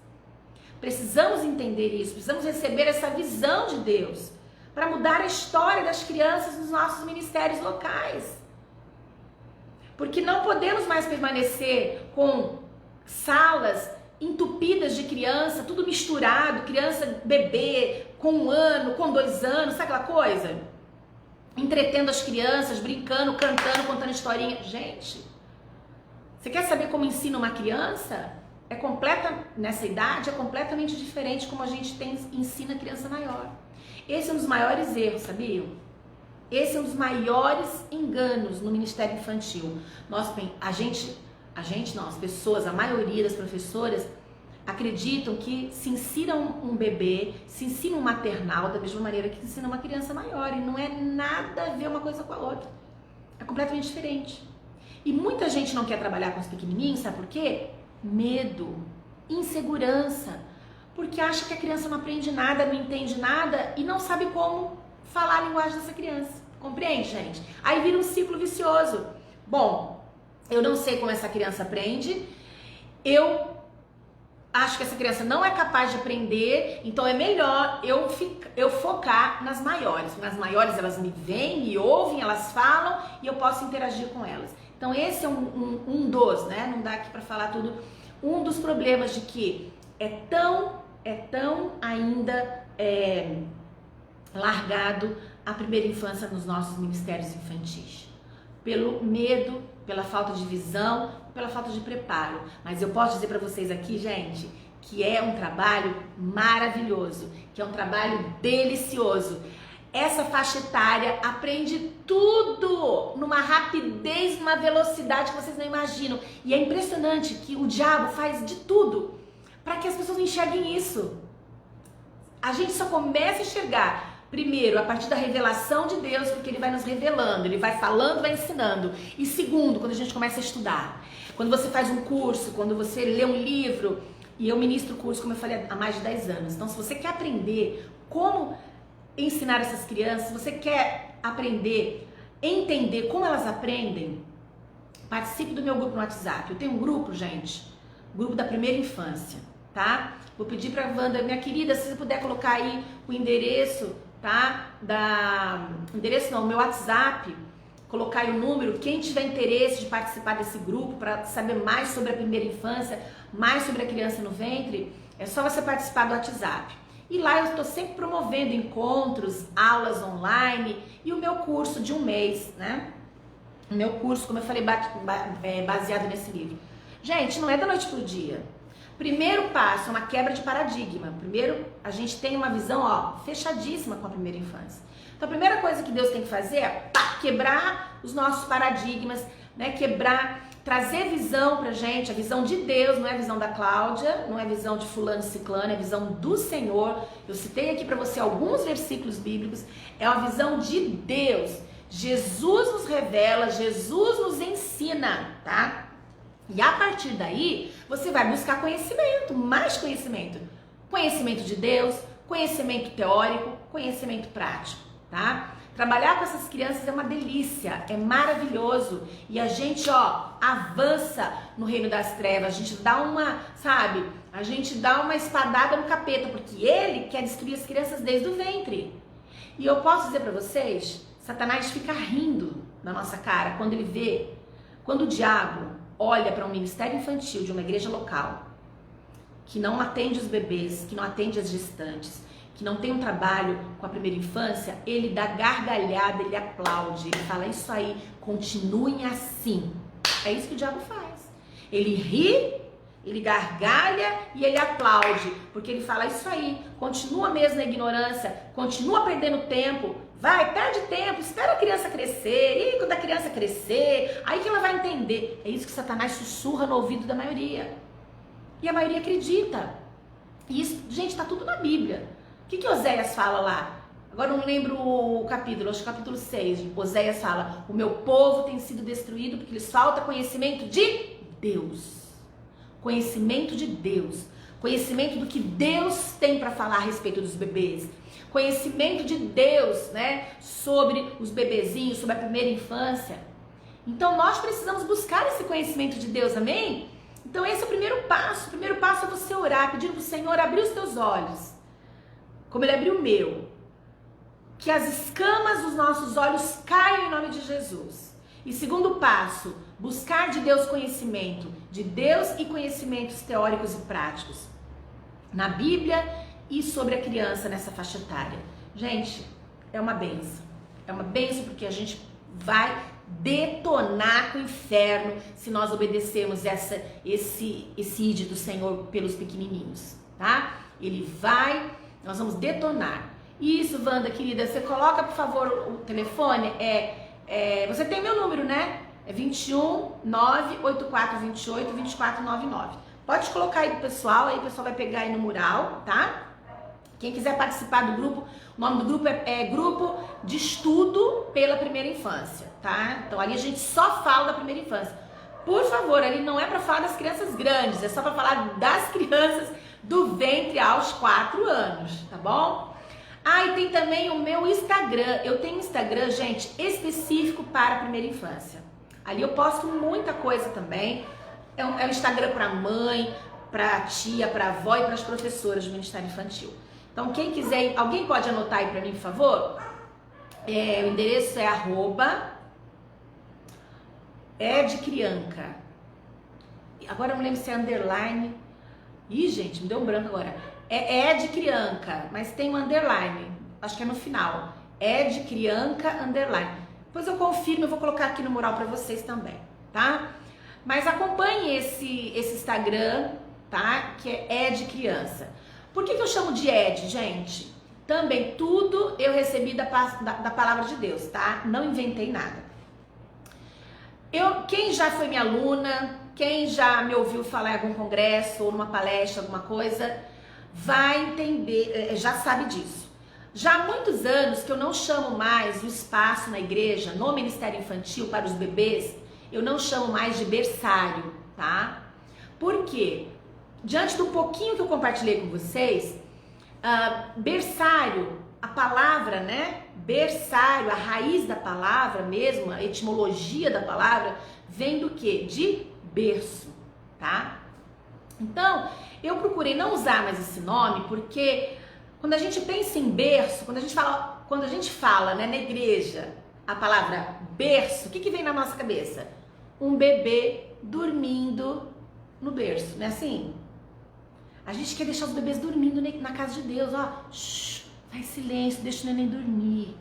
Precisamos entender isso, precisamos receber essa visão de Deus para mudar a história das crianças nos nossos ministérios locais. Porque não podemos mais permanecer com salas entupidas de criança, tudo misturado, criança bebê, com 1 ano, com 2 anos, sabe aquela coisa? Entretendo as crianças, brincando, cantando, contando historinha. Gente, você quer saber como ensina uma criança? Nessa idade é completamente diferente como a gente ensina a criança maior. Esse é um dos maiores erros, sabiam? Esse é um dos maiores enganos no Ministério Infantil. As pessoas, a maioria das professoras acreditam que se ensina um bebê, se ensina um maternal da mesma maneira que se ensina uma criança maior, e não é nada a ver uma coisa com a outra. É completamente diferente. E muita gente não quer trabalhar com os pequenininhos, sabe por quê? Medo, insegurança, porque acha que a criança não aprende nada, não entende nada e não sabe como falar a linguagem dessa criança. Compreende, gente? Aí vira um ciclo vicioso. Bom, eu não sei como essa criança aprende, eu acho que essa criança não é capaz de aprender, então é melhor eu focar nas maiores. Nas maiores elas me veem, me ouvem, elas falam e eu posso interagir com elas. Então esse é um dos, né? Não dá aqui para falar tudo. Um dos problemas de que é tão ainda largado a primeira infância nos nossos ministérios infantis. Pelo medo, pela falta de visão, pela falta de preparo. Mas eu posso dizer para vocês aqui, gente, que é um trabalho maravilhoso, que é um trabalho delicioso. Essa faixa etária aprende tudo numa rapidez, numa velocidade que vocês não imaginam. E é impressionante que o diabo faz de tudo para que as pessoas não enxerguem isso. A gente só começa a enxergar primeiro, a partir da revelação de Deus, porque Ele vai nos revelando, Ele vai falando, vai ensinando. E segundo, quando a gente começa a estudar. Quando você faz um curso, quando você lê um livro, e eu ministro curso, como eu falei, há mais de 10 anos. Então, se você quer aprender como ensinar essas crianças, se você quer aprender, entender como elas aprendem, participe do meu grupo no WhatsApp. Eu tenho um grupo, gente, grupo da primeira infância, tá? Vou pedir pra Wanda, minha querida, se você puder colocar aí o endereço, tá? Meu WhatsApp, colocar aí o número, quem tiver interesse de participar desse grupo, para saber mais sobre a primeira infância, mais sobre a criança no ventre, é só você participar do WhatsApp. E lá eu estou sempre promovendo encontros, aulas online e o meu curso de 1 mês, né? O meu curso, como eu falei, baseado nesse livro. Gente, não é da noite pro dia. Primeiro passo é uma quebra de paradigma. Primeiro, a gente tem uma visão, fechadíssima com a primeira infância. Então, a primeira coisa que Deus tem que fazer é quebrar os nossos paradigmas, né? Trazer visão pra gente, a visão de Deus, não é a visão da Cláudia, não é a visão de fulano e ciclano, é a visão do Senhor. Eu citei aqui pra você alguns versículos bíblicos, é uma visão de Deus. Jesus nos revela, Jesus nos ensina, tá? E a partir daí, você vai buscar conhecimento, mais conhecimento. Conhecimento de Deus, conhecimento teórico, conhecimento prático, tá? Trabalhar com essas crianças é uma delícia, é maravilhoso. E a gente, avança no reino das trevas, a gente dá uma espadada no capeta, porque ele quer destruir as crianças desde o ventre. E eu posso dizer pra vocês, Satanás fica rindo na nossa cara quando o diabo olha para um ministério infantil de uma igreja local que não atende os bebês, que não atende as gestantes, que não tem um trabalho com a primeira infância, ele dá gargalhada, ele aplaude, ele fala, isso aí, continuem assim. É isso que o diabo faz. Ele ri, ele gargalha e ele aplaude, porque ele fala, isso aí, continua mesmo na ignorância, continua perdendo tempo, vai, perde tempo, espera a criança crescer, e quando a criança crescer, aí que ela vai entender. É isso que Satanás sussurra no ouvido da maioria. E a maioria acredita. E isso, gente, tá tudo na Bíblia. O que Oséias fala lá? Agora eu não lembro o capítulo, acho que o capítulo 6. Oséias fala, o meu povo tem sido destruído porque lhes falta conhecimento de Deus. Conhecimento de Deus. Conhecimento do que Deus tem para falar a respeito dos bebês. Conhecimento de Deus, né? Sobre os bebezinhos, sobre a primeira infância. Então nós precisamos buscar esse conhecimento de Deus, amém? Então esse é o primeiro passo. O primeiro passo é você orar, pedindo para o Senhor abrir os teus olhos, como Ele abriu o meu. Que as escamas dos nossos olhos caiam em nome de Jesus. E segundo passo, buscar de Deus conhecimento, de Deus e conhecimentos teóricos e práticos na Bíblia e sobre a criança nessa faixa etária. Gente, é uma benção. É uma benção porque a gente vai detonar com o inferno se nós obedecermos esse id do Senhor pelos pequenininhos, tá? Nós vamos detonar. Isso, Wanda, querida, você coloca, por favor, o telefone, você tem meu número, né? É 21 98428 2499. Pode colocar aí pro pessoal, aí o pessoal vai pegar aí no mural, tá? Quem quiser participar do grupo, o nome do grupo é Grupo de Estudo pela Primeira Infância, tá? Então ali a gente só fala da primeira infância. Por favor, ali não é para falar das crianças grandes, é só para falar das crianças do ventre aos 4 anos, tá bom? Ah, e tem também o meu Instagram. Eu tenho um Instagram, gente, específico para a primeira infância. Ali eu posto muita coisa também. É um Instagram para mãe, para tia, para avó e para as professoras do Ministério Infantil. Então, quem quiser, alguém pode anotar aí para mim, por favor? O endereço é @edcrianca. Agora eu não lembro se é underline. Ih, gente, me deu um branco agora. É Edcrianca, mas tem um underline. Acho que é no final. Edcrianca underline. Depois eu confirmo, eu vou colocar aqui no mural para vocês também, tá? Mas acompanhe esse Instagram, tá? Que é Edcriança. Por que eu chamo de Ed, gente? Também tudo eu recebi da palavra de Deus, tá? Não inventei nada. Quem já foi minha aluna, quem já me ouviu falar em algum congresso ou numa palestra, alguma coisa, vai entender, já sabe disso. Já há muitos anos que eu não chamo mais o espaço na igreja, no Ministério Infantil para os bebês, eu não chamo mais de berçário, tá? Por quê? Diante do pouquinho que eu compartilhei com vocês, berçário, a palavra, né? Berçário, a raiz da palavra mesmo, a etimologia da palavra, vem do quê? De berço, tá? Então, eu procurei não usar mais esse nome, porque quando a gente pensa em berço, quando a gente fala, né, na igreja, a palavra berço, o que vem na nossa cabeça? Um bebê dormindo no berço, não é assim? A gente quer deixar os bebês dormindo na casa de Deus, ó, shh, faz silêncio, deixa o neném dormir.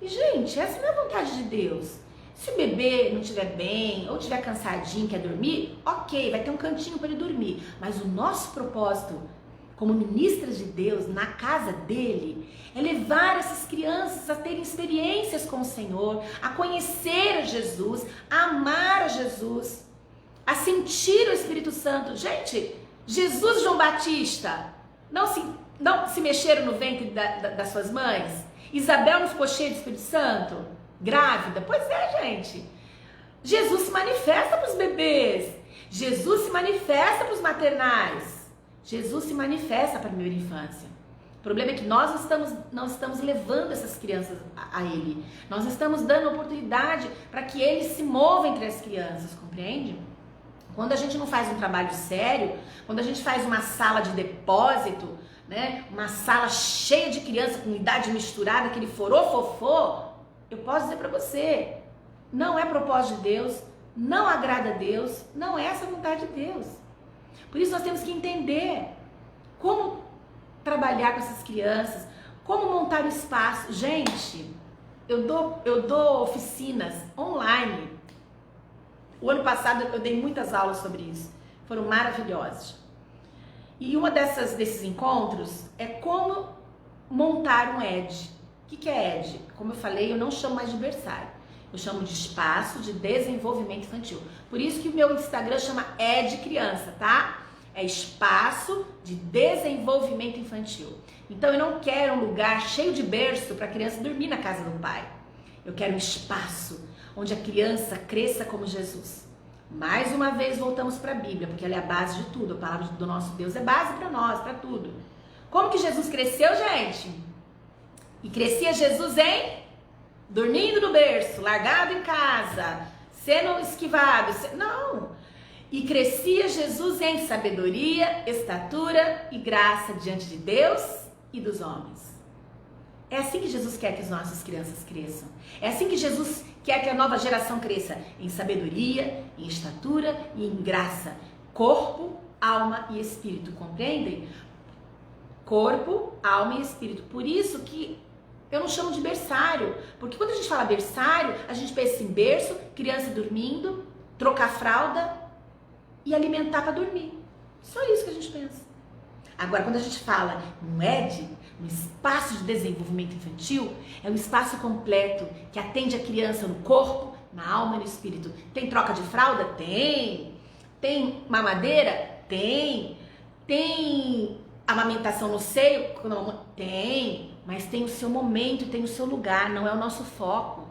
E, gente, essa não é a vontade de Deus. Se o bebê não estiver bem, ou estiver cansadinho, quer dormir, ok, vai ter um cantinho para ele dormir. Mas o nosso propósito, como ministras de Deus, na casa dele, é levar essas crianças a terem experiências com o Senhor, a conhecer a Jesus, a amar a Jesus, a sentir o Espírito Santo. Gente, Jesus e João Batista não se mexeram no ventre das suas mães? Isabel não ficou cheia do Espírito Santo? Grávida? Pois é, gente. Jesus se manifesta para os bebês. Jesus se manifesta para os maternais. Jesus se manifesta para a primeira infância. O problema é que nós não estamos levando essas crianças a Ele. Nós estamos dando oportunidade para que Ele se mova entre as crianças, compreende? Quando a gente não faz um trabalho sério, quando a gente faz uma sala de depósito, né, uma sala cheia de crianças com idade misturada, aquele forofofô, eu posso dizer para você, não é propósito de Deus, não agrada a Deus, não é essa a vontade de Deus. Por isso nós temos que entender como trabalhar com essas crianças, como montar o espaço. Gente, eu dou oficinas online. O ano passado eu dei muitas aulas sobre isso, foram maravilhosas. E uma desses encontros é como montar um ED. O que é ED? Como eu falei, eu não chamo mais de berçário, eu chamo de espaço de desenvolvimento infantil. Por isso que o meu Instagram chama ED Criança, tá? É espaço de desenvolvimento infantil. Então eu não quero um lugar cheio de berço para a criança dormir na casa do pai. Eu quero um espaço onde a criança cresça como Jesus. Mais uma vez voltamos para a Bíblia, porque ela é a base de tudo. A palavra do nosso Deus é base para nós, para tudo. Como que Jesus cresceu, gente? E crescia Jesus dormindo no berço, largado em casa, sendo esquivado. Não! E crescia Jesus em sabedoria, estatura e graça diante de Deus e dos homens. É assim que Jesus quer que as nossas crianças cresçam. É assim que Jesus quer que a nova geração cresça, em sabedoria, em estatura e em graça. Corpo, alma e espírito, compreendem? Corpo, alma e espírito. Por isso que eu não chamo de berçário, porque quando a gente fala berçário, a gente pensa em berço, criança dormindo, trocar fralda e alimentar para dormir. Só isso que a gente pensa. Agora, quando a gente fala no ED, no espaço de desenvolvimento infantil, é um espaço completo que atende a criança no corpo, na alma e no espírito. Tem troca de fralda? Tem. Tem mamadeira? Tem. Tem amamentação no seio? Tem. Mas tem o seu momento, tem o seu lugar, não é o nosso foco.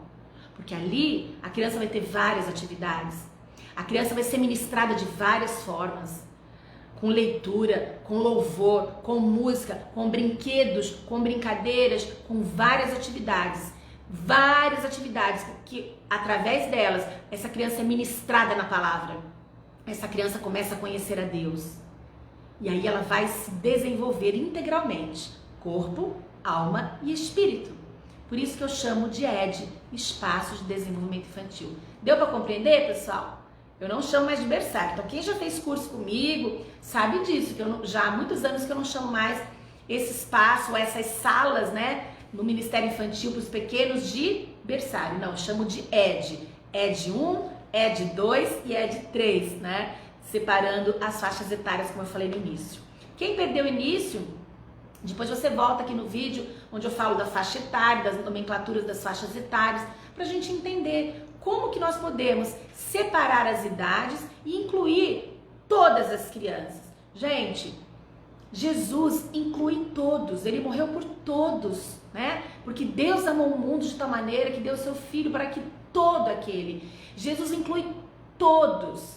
Porque ali a criança vai ter várias atividades. A criança vai ser ministrada de várias formas. Com leitura, com louvor, com música, com brinquedos, com brincadeiras, com várias atividades. Várias atividades, porque através delas, essa criança é ministrada na palavra. Essa criança começa a conhecer a Deus. E aí ela vai se desenvolver integralmente. Corpo, alma e espírito. Por isso que eu chamo de ED, Espaço de Desenvolvimento Infantil. Deu para compreender, pessoal? Eu não chamo mais de berçário. Então quem já fez curso comigo sabe disso, que eu já há muitos anos que eu não chamo mais esse espaço, essas salas, né, no Ministério Infantil para os pequenos de berçário. Não, eu chamo de ED. ED 1, ED 2 e ED 3, né? Separando as faixas etárias, como eu falei no início. Quem perdeu o início, depois você volta aqui no vídeo, onde eu falo da faixa etária, das nomenclaturas das faixas etárias, para a gente entender como que nós podemos separar as idades e incluir todas as crianças. Gente, Jesus inclui todos, ele morreu por todos, né? Porque Deus amou o mundo de tal maneira que deu seu Filho para que todo aquele. Jesus inclui todos.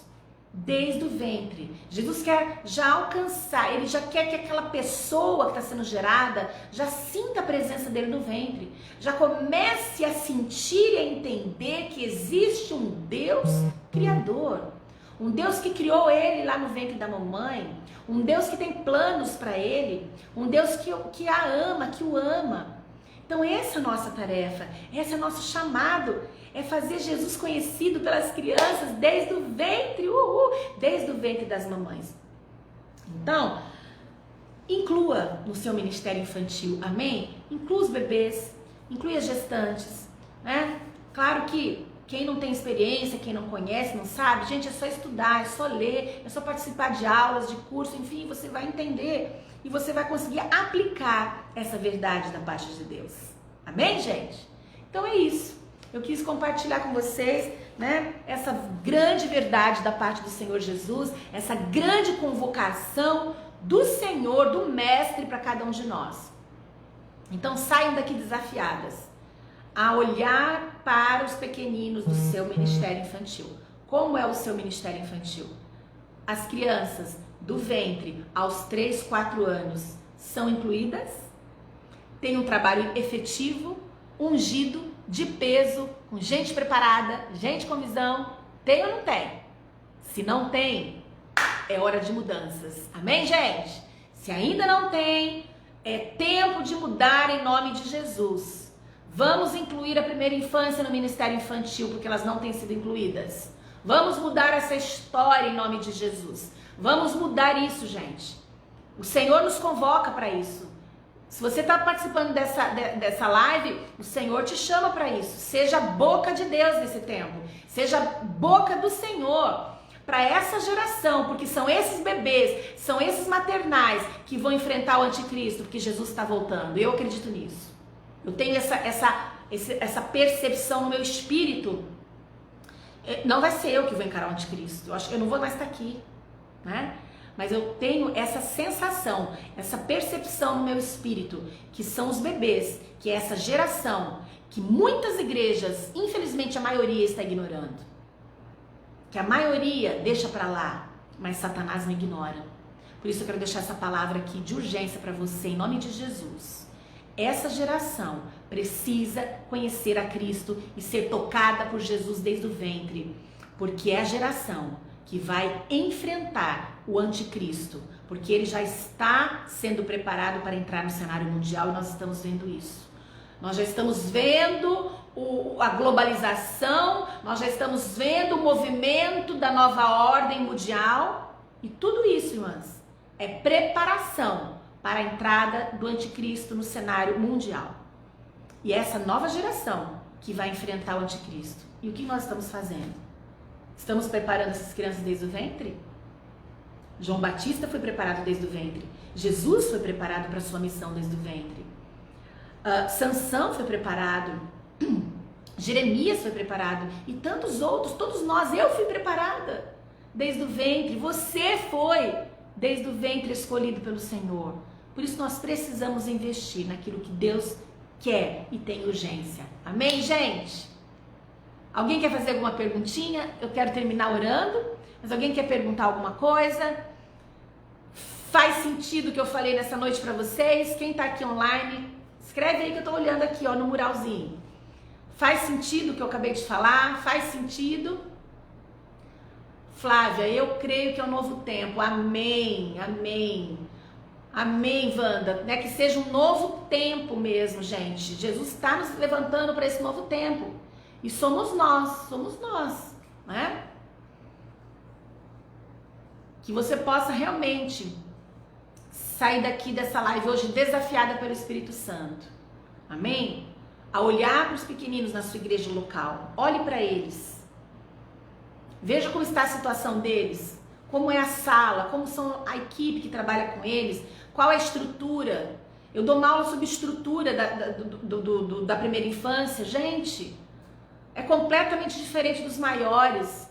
Desde o ventre. Jesus quer já alcançar, ele já quer que aquela pessoa que está sendo gerada já sinta a presença dele no ventre, já comece a sentir e a entender que existe um Deus criador, um Deus que criou ele lá no ventre da mamãe, um Deus que tem planos para ele, um Deus que a ama, que o ama. Então essa é a nossa tarefa, esse é o nosso chamado, é fazer Jesus conhecido pelas crianças desde o ventre, desde o ventre das mamães. Então, inclua no seu ministério infantil, amém? Inclua os bebês, inclua as gestantes, né? Claro que quem não tem experiência, quem não conhece, não sabe, gente, é só estudar, é só ler, é só participar de aulas, de curso, enfim, você vai entender e você vai conseguir aplicar essa verdade da parte de Deus. Amém, gente? Então é isso. Eu quis compartilhar com vocês, né, essa grande verdade da parte do Senhor Jesus, essa grande convocação do Senhor, do Mestre para cada um de nós. Então saiam daqui desafiadas a olhar para os pequeninos do seu ministério infantil. Como é o seu ministério infantil? As crianças do ventre aos 3, 4 anos são incluídas? Tem um trabalho efetivo, ungido, de peso, com gente preparada, gente com visão? Tem ou não tem? Se não tem, é hora de mudanças. Amém, gente? Se ainda não tem, é tempo de mudar em nome de Jesus. Vamos incluir a primeira infância no ministério infantil, porque elas não têm sido incluídas. Vamos mudar essa história em nome de Jesus. Vamos mudar isso, gente. O Senhor nos convoca para isso. Se você está participando dessa live, o Senhor te chama para isso. Seja a boca de Deus nesse tempo. Seja a boca do Senhor para essa geração, porque são esses bebês, são esses maternais que vão enfrentar o anticristo, porque Jesus está voltando. Eu acredito nisso. Eu tenho essa percepção no meu espírito. Não vai ser eu que vou encarar o anticristo. Eu não vou mais estar aqui, né? Mas eu tenho essa sensação, essa percepção no meu espírito, que são os bebês, que é essa geração que muitas igrejas, infelizmente a maioria está ignorando. Que a maioria deixa para lá, mas Satanás não ignora. Por isso eu quero deixar essa palavra aqui de urgência para você, em nome de Jesus. Essa geração precisa conhecer a Cristo e ser tocada por Jesus desde o ventre, porque é a geração que vai enfrentar o anticristo, porque ele já está sendo preparado para entrar no cenário mundial e nós estamos vendo isso. Nós já estamos vendo a globalização, nós já estamos vendo o movimento da nova ordem mundial e tudo isso, irmãs, é preparação para a entrada do anticristo no cenário mundial. E é essa nova geração que vai enfrentar o anticristo. E o que nós estamos fazendo? Estamos preparando essas crianças desde o ventre? João Batista foi preparado desde o ventre. Jesus foi preparado para a sua missão desde o ventre. Sansão foi preparado. Jeremias foi preparado. E tantos outros, todos nós. Eu fui preparada desde o ventre. Você foi desde o ventre escolhido pelo Senhor. Por isso nós precisamos investir naquilo que Deus quer e tem urgência. Amém, gente? Alguém quer fazer alguma perguntinha? Eu quero terminar orando, mas alguém quer perguntar alguma coisa? Faz sentido o que eu falei nessa noite para vocês? Quem tá aqui online, escreve aí que eu tô olhando aqui, ó, no muralzinho. Faz sentido o que eu acabei de falar? Faz sentido? Flávia, eu creio que é um novo tempo. Amém, amém. Amém, Wanda. Né? Que seja um novo tempo mesmo, gente. Jesus está nos levantando para esse novo tempo. E somos nós, né? Que você possa realmente sair daqui dessa live hoje desafiada pelo Espírito Santo. Amém? A olhar para os pequeninos na sua igreja local. Olhe para eles. Veja como está a situação deles. Como é a sala, como são a equipe que trabalha com eles. Qual é a estrutura. Eu dou uma aula sobre estrutura da primeira infância. Gente, é completamente diferente dos maiores.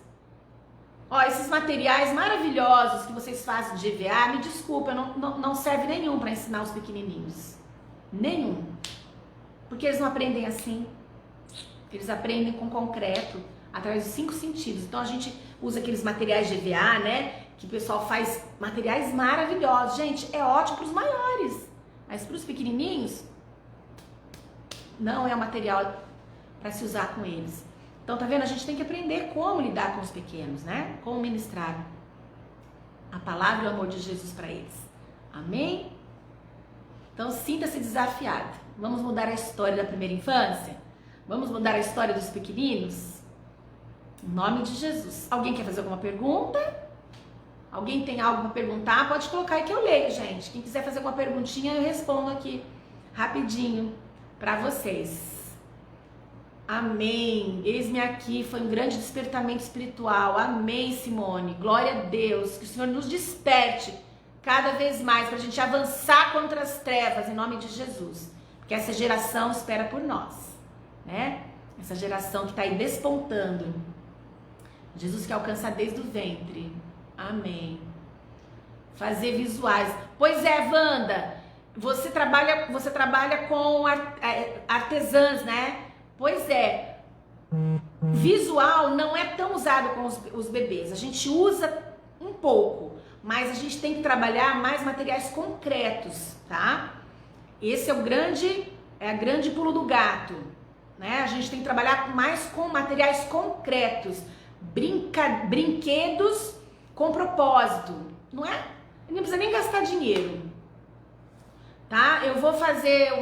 Ó, esses materiais maravilhosos que vocês fazem de EVA, me desculpa, não serve nenhum para ensinar os pequenininhos. Nenhum. Porque eles não aprendem assim. Eles aprendem com concreto, através dos 5 sentidos. Então a gente usa aqueles materiais de EVA, né? Que o pessoal faz materiais maravilhosos. Gente, é ótimo para os maiores. Mas para os pequenininhos, não é o material para se usar com eles. Então, tá vendo? A gente tem que aprender como lidar com os pequenos, né? Como ministrar a palavra e o amor de Jesus para eles. Amém? Então, sinta-se desafiado. Vamos mudar a história da primeira infância? Vamos mudar a história dos pequeninos? Em nome de Jesus. Alguém quer fazer alguma pergunta? Alguém tem algo para perguntar? Pode colocar aí que eu leio, gente. Quem quiser fazer alguma perguntinha, eu respondo aqui rapidinho para vocês. Amém. Eis-me aqui. Foi um grande despertamento espiritual. Amém, Simone. Glória a Deus. Que o Senhor nos desperte cada vez mais para a gente avançar contra as trevas em nome de Jesus. Porque essa geração espera por nós, né? Essa geração que está aí despontando. Jesus quer alcançar desde o ventre. Amém. Fazer visuais. Pois é, Wanda. Você trabalha com artesãs, né? Pois é, visual não é tão usado com os bebês. A gente usa um pouco, mas a gente tem que trabalhar mais materiais concretos, tá? Esse é a grande pulo do gato, né? A gente tem que trabalhar mais com materiais concretos, brinquedos com propósito, não é? Não precisa nem gastar dinheiro, tá? Eu vou fazer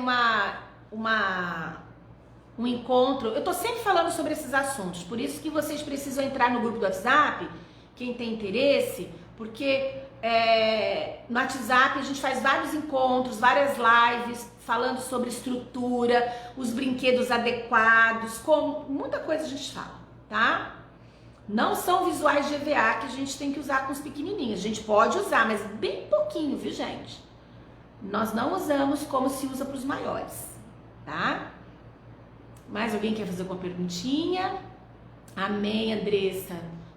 um encontro, eu tô sempre falando sobre esses assuntos, por isso que vocês precisam entrar no grupo do WhatsApp, quem tem interesse, porque no WhatsApp a gente faz vários encontros, várias lives falando sobre estrutura, os brinquedos adequados, muita coisa a gente fala, tá? Não são visuais de EVA que a gente tem que usar com os pequenininhos. A gente pode usar, mas bem pouquinho, viu, gente? Nós não usamos como se usa para os maiores, tá? Mais alguém quer fazer alguma perguntinha? Amém, Andressa.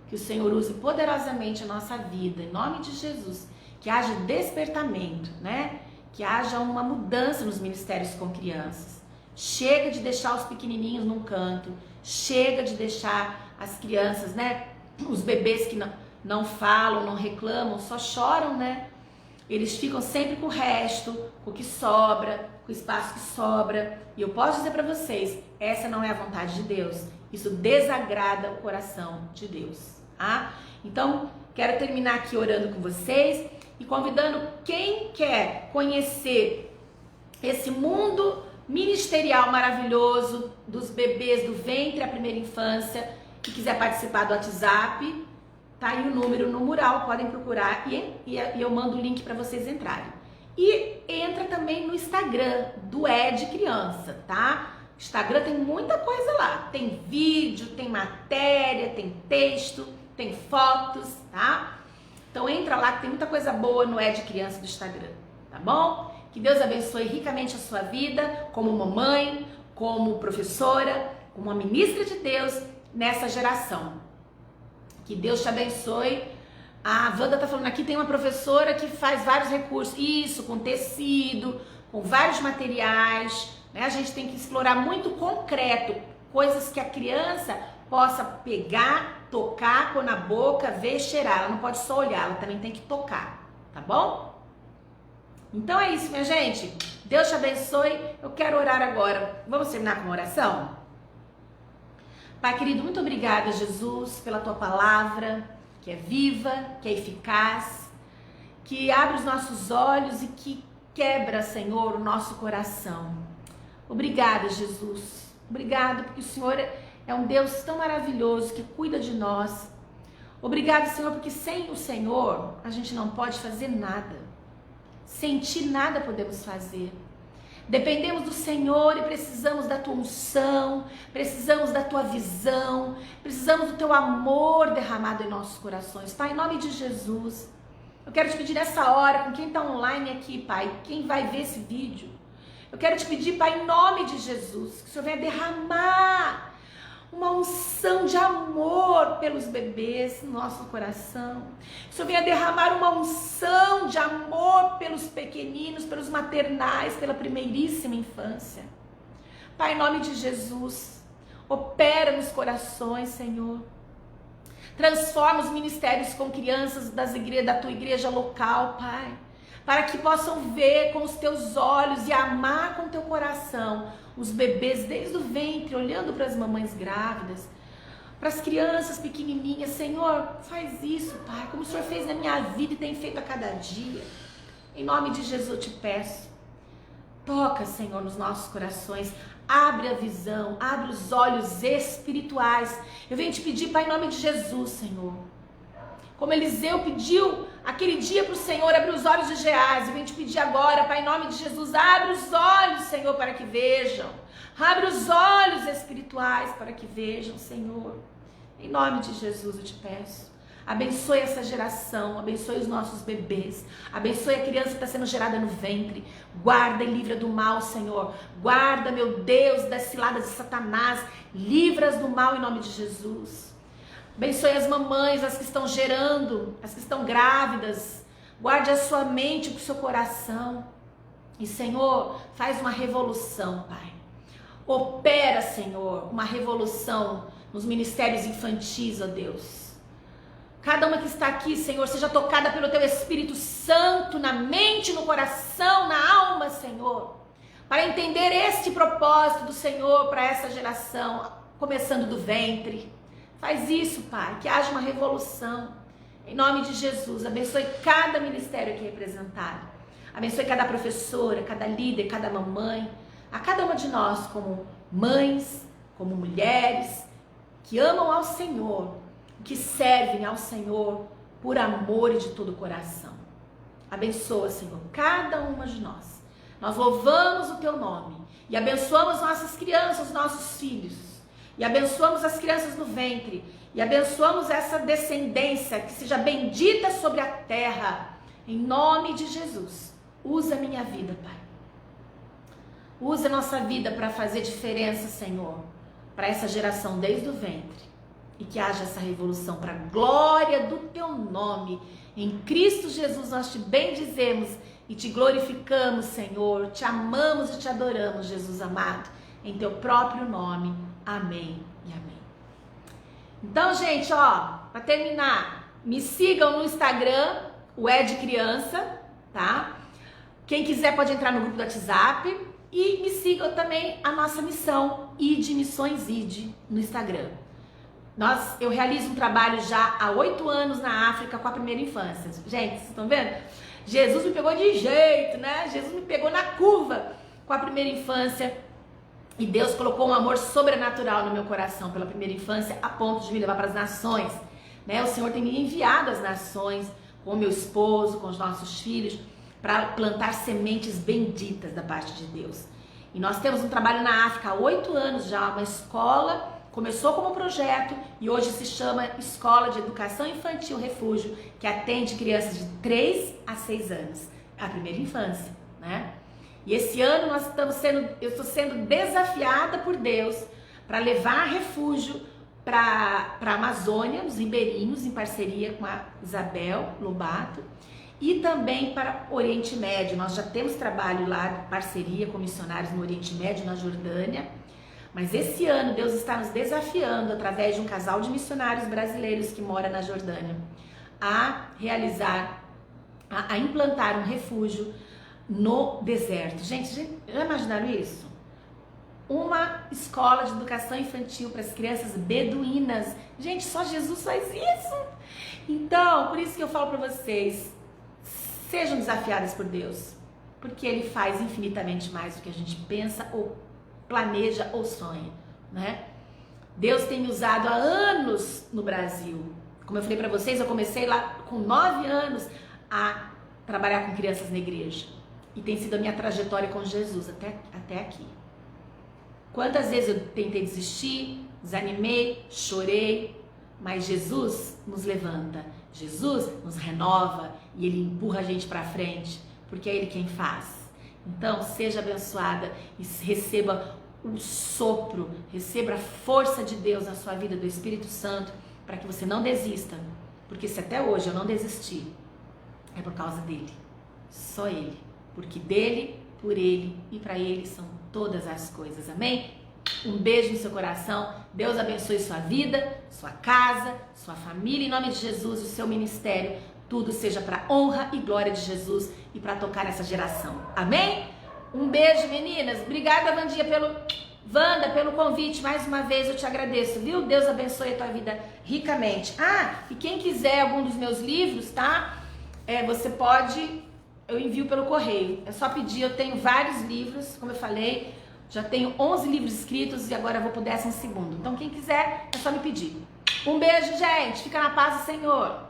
Que o Senhor use poderosamente a nossa vida, em nome de Jesus. Que haja despertamento, né? Que haja uma mudança nos ministérios com crianças. Chega de deixar os pequenininhos num canto. Chega de deixar as crianças, né? Os bebês que não falam, não reclamam, só choram, né? Eles ficam sempre com o resto, com o que sobra, com o espaço que sobra. E eu posso dizer para vocês, essa não é a vontade de Deus. Isso desagrada o coração de Deus, tá? Então, quero terminar aqui orando com vocês e convidando quem quer conhecer esse mundo ministerial maravilhoso dos bebês do ventre à primeira infância, que quiser participar do WhatsApp, tá aí o número no mural, podem procurar e eu mando o link para vocês entrarem. E entra também no Instagram do Ed Criança, tá? Instagram tem muita coisa lá, tem vídeo, tem matéria, tem texto, tem fotos, tá? Então entra lá que tem muita coisa boa no Ed Criança do Instagram, tá bom? Que Deus abençoe ricamente a sua vida, como mamãe, como professora, como uma ministra de Deus nessa geração. Que Deus te abençoe. A Wanda tá falando aqui, tem uma professora que faz vários recursos, isso, com tecido, com vários materiais, né? A gente tem que explorar muito concreto, coisas que a criança possa pegar, tocar, pôr na boca, ver, cheirar. Ela não pode só olhar, ela também tem que tocar, tá bom? Então é isso, minha gente. Deus te abençoe. Eu quero orar agora. Vamos terminar com uma oração? Pai querido, muito obrigada, Jesus, pela tua palavra, que é viva, que é eficaz, que abre os nossos olhos e que quebra, Senhor, o nosso coração. Obrigada, Jesus. Obrigado porque o Senhor é um Deus tão maravilhoso que cuida de nós. Obrigado, Senhor, porque sem o Senhor a gente não pode fazer nada. Sem ti nada podemos fazer. Dependemos do Senhor e precisamos da tua unção, precisamos da tua visão, precisamos do teu amor derramado em nossos corações. Pai, em nome de Jesus, eu quero te pedir nessa hora, com quem está online aqui, Pai, quem vai ver esse vídeo, eu quero te pedir, Pai, em nome de Jesus, que o Senhor venha derramar uma unção de amor pelos bebês no nosso coração. Que o Senhor venha derramar uma unção de amor pelos pequeninos, pelos maternais, pela primeiríssima infância. Pai, em nome de Jesus, opera nos corações, Senhor. Transforma os ministérios com crianças da tua igreja local, Pai, para que possam ver com os teus olhos e amar com o teu coração os bebês desde o ventre, olhando para as mamães grávidas, para as crianças pequenininhas. Senhor, faz isso, Pai, como o Senhor fez na minha vida e tem feito a cada dia. Em nome de Jesus eu te peço, toca, Senhor, nos nossos corações, abre a visão, abre os olhos espirituais. Eu venho te pedir, Pai, em nome de Jesus, Senhor, como Eliseu pediu aquele dia para o Senhor abrir os olhos de Geazi, eu venho te pedir agora, Pai, em nome de Jesus, abre os olhos, Senhor, para que vejam. Abre os olhos espirituais para que vejam, Senhor. Em nome de Jesus eu te peço. Abençoe essa geração, abençoe os nossos bebês, abençoe a criança que está sendo gerada no ventre. Guarda e livra do mal, Senhor. Guarda, meu Deus, das ciladas de Satanás. Livra-as do mal em nome de Jesus. Abençoe as mamães, as que estão gerando, as que estão grávidas. Guarde a sua mente e o seu coração. E, Senhor, faz uma revolução, Pai. Opera, Senhor, uma revolução nos ministérios infantis, ó Deus. Cada uma que está aqui, Senhor, seja tocada pelo Teu Espírito Santo na mente, no coração, na alma, Senhor. Para entender este propósito do Senhor para essa geração, começando do ventre. Faz isso, Pai, que haja uma revolução. Em nome de Jesus, abençoe cada ministério aqui representado. Abençoe cada professora, cada líder, cada mamãe. A cada uma de nós como mães, como mulheres, que amam ao Senhor, que servem ao Senhor por amor e de todo o coração. Abençoa, Senhor, cada uma de nós. Nós louvamos o teu nome e abençoamos nossas crianças, nossos filhos, e abençoamos as crianças no ventre, e abençoamos essa descendência que seja bendita sobre a terra, em nome de Jesus. Usa a minha vida, Pai. Usa a nossa vida para fazer diferença, Senhor, para essa geração desde o ventre, e que haja essa revolução para a glória do teu nome. Em Cristo Jesus nós te bendizemos e te glorificamos, Senhor, te amamos e te adoramos, Jesus amado, em teu próprio nome. Amém e amém. Então, gente, ó, para terminar, me sigam no Instagram, o Ed Criança, tá? Quem quiser pode entrar no grupo do WhatsApp e me sigam também a nossa missão, ID Missões ID, no Instagram. Eu realizo um trabalho já há 8 anos na África com a primeira infância. Gente, vocês estão vendo? Jesus me pegou de jeito, né? Jesus me pegou na curva com a primeira infância. E Deus colocou um amor sobrenatural no meu coração pela primeira infância, a ponto de me levar para as nações, né? O Senhor tem me enviado às nações, com o meu esposo, com os nossos filhos, para plantar sementes benditas da parte de Deus. E nós temos um trabalho na África há 8 anos já, uma escola, começou como projeto e hoje se chama Escola de Educação Infantil Refúgio, que atende crianças de 3 a 6 anos, a primeira infância, né? E esse ano eu estou sendo desafiada por Deus para levar refúgio para a Amazônia, os ribeirinhos, em parceria com a Isabel Lobato, e também para o Oriente Médio. Nós já temos trabalho lá, parceria com missionários no Oriente Médio, na Jordânia, mas esse ano Deus está nos desafiando, através de um casal de missionários brasileiros que mora na Jordânia, a realizar, a implantar um refúgio no deserto. Gente, já imaginaram isso? Uma escola de educação infantil para as crianças beduínas. Gente, só Jesus faz isso. Então, por isso que eu falo para vocês, sejam desafiadas por Deus, porque Ele faz infinitamente mais do que a gente pensa ou planeja ou sonha, né? Deus tem me usado há anos no Brasil. Como eu falei para vocês, eu comecei lá com 9 anos a trabalhar com crianças na igreja. E tem sido a minha trajetória com Jesus até aqui. Quantas vezes eu tentei desistir, desanimei, chorei, mas Jesus nos levanta, Jesus nos renova e Ele empurra a gente para frente, porque é Ele quem faz. Então, seja abençoada e receba o sopro, receba a força de Deus na sua vida, do Espírito Santo, para que você não desista, porque se até hoje eu não desisti, é por causa dEle, só Ele. Porque dele, por ele e para ele são todas as coisas, amém? Um beijo no seu coração, Deus abençoe sua vida, sua casa, sua família, em nome de Jesus, o seu ministério, tudo seja para honra e glória de Jesus e para tocar essa geração, amém? Um beijo, meninas, obrigada, Wanda, pelo convite, mais uma vez eu te agradeço, viu? Deus abençoe a tua vida ricamente. E quem quiser algum dos meus livros, tá? Você pode... Eu envio pelo correio, é só pedir, eu tenho vários livros, como eu falei, já tenho 11 livros escritos e agora eu vou pro 12º. Então quem quiser, é só me pedir. Um beijo, gente, fica na paz do Senhor.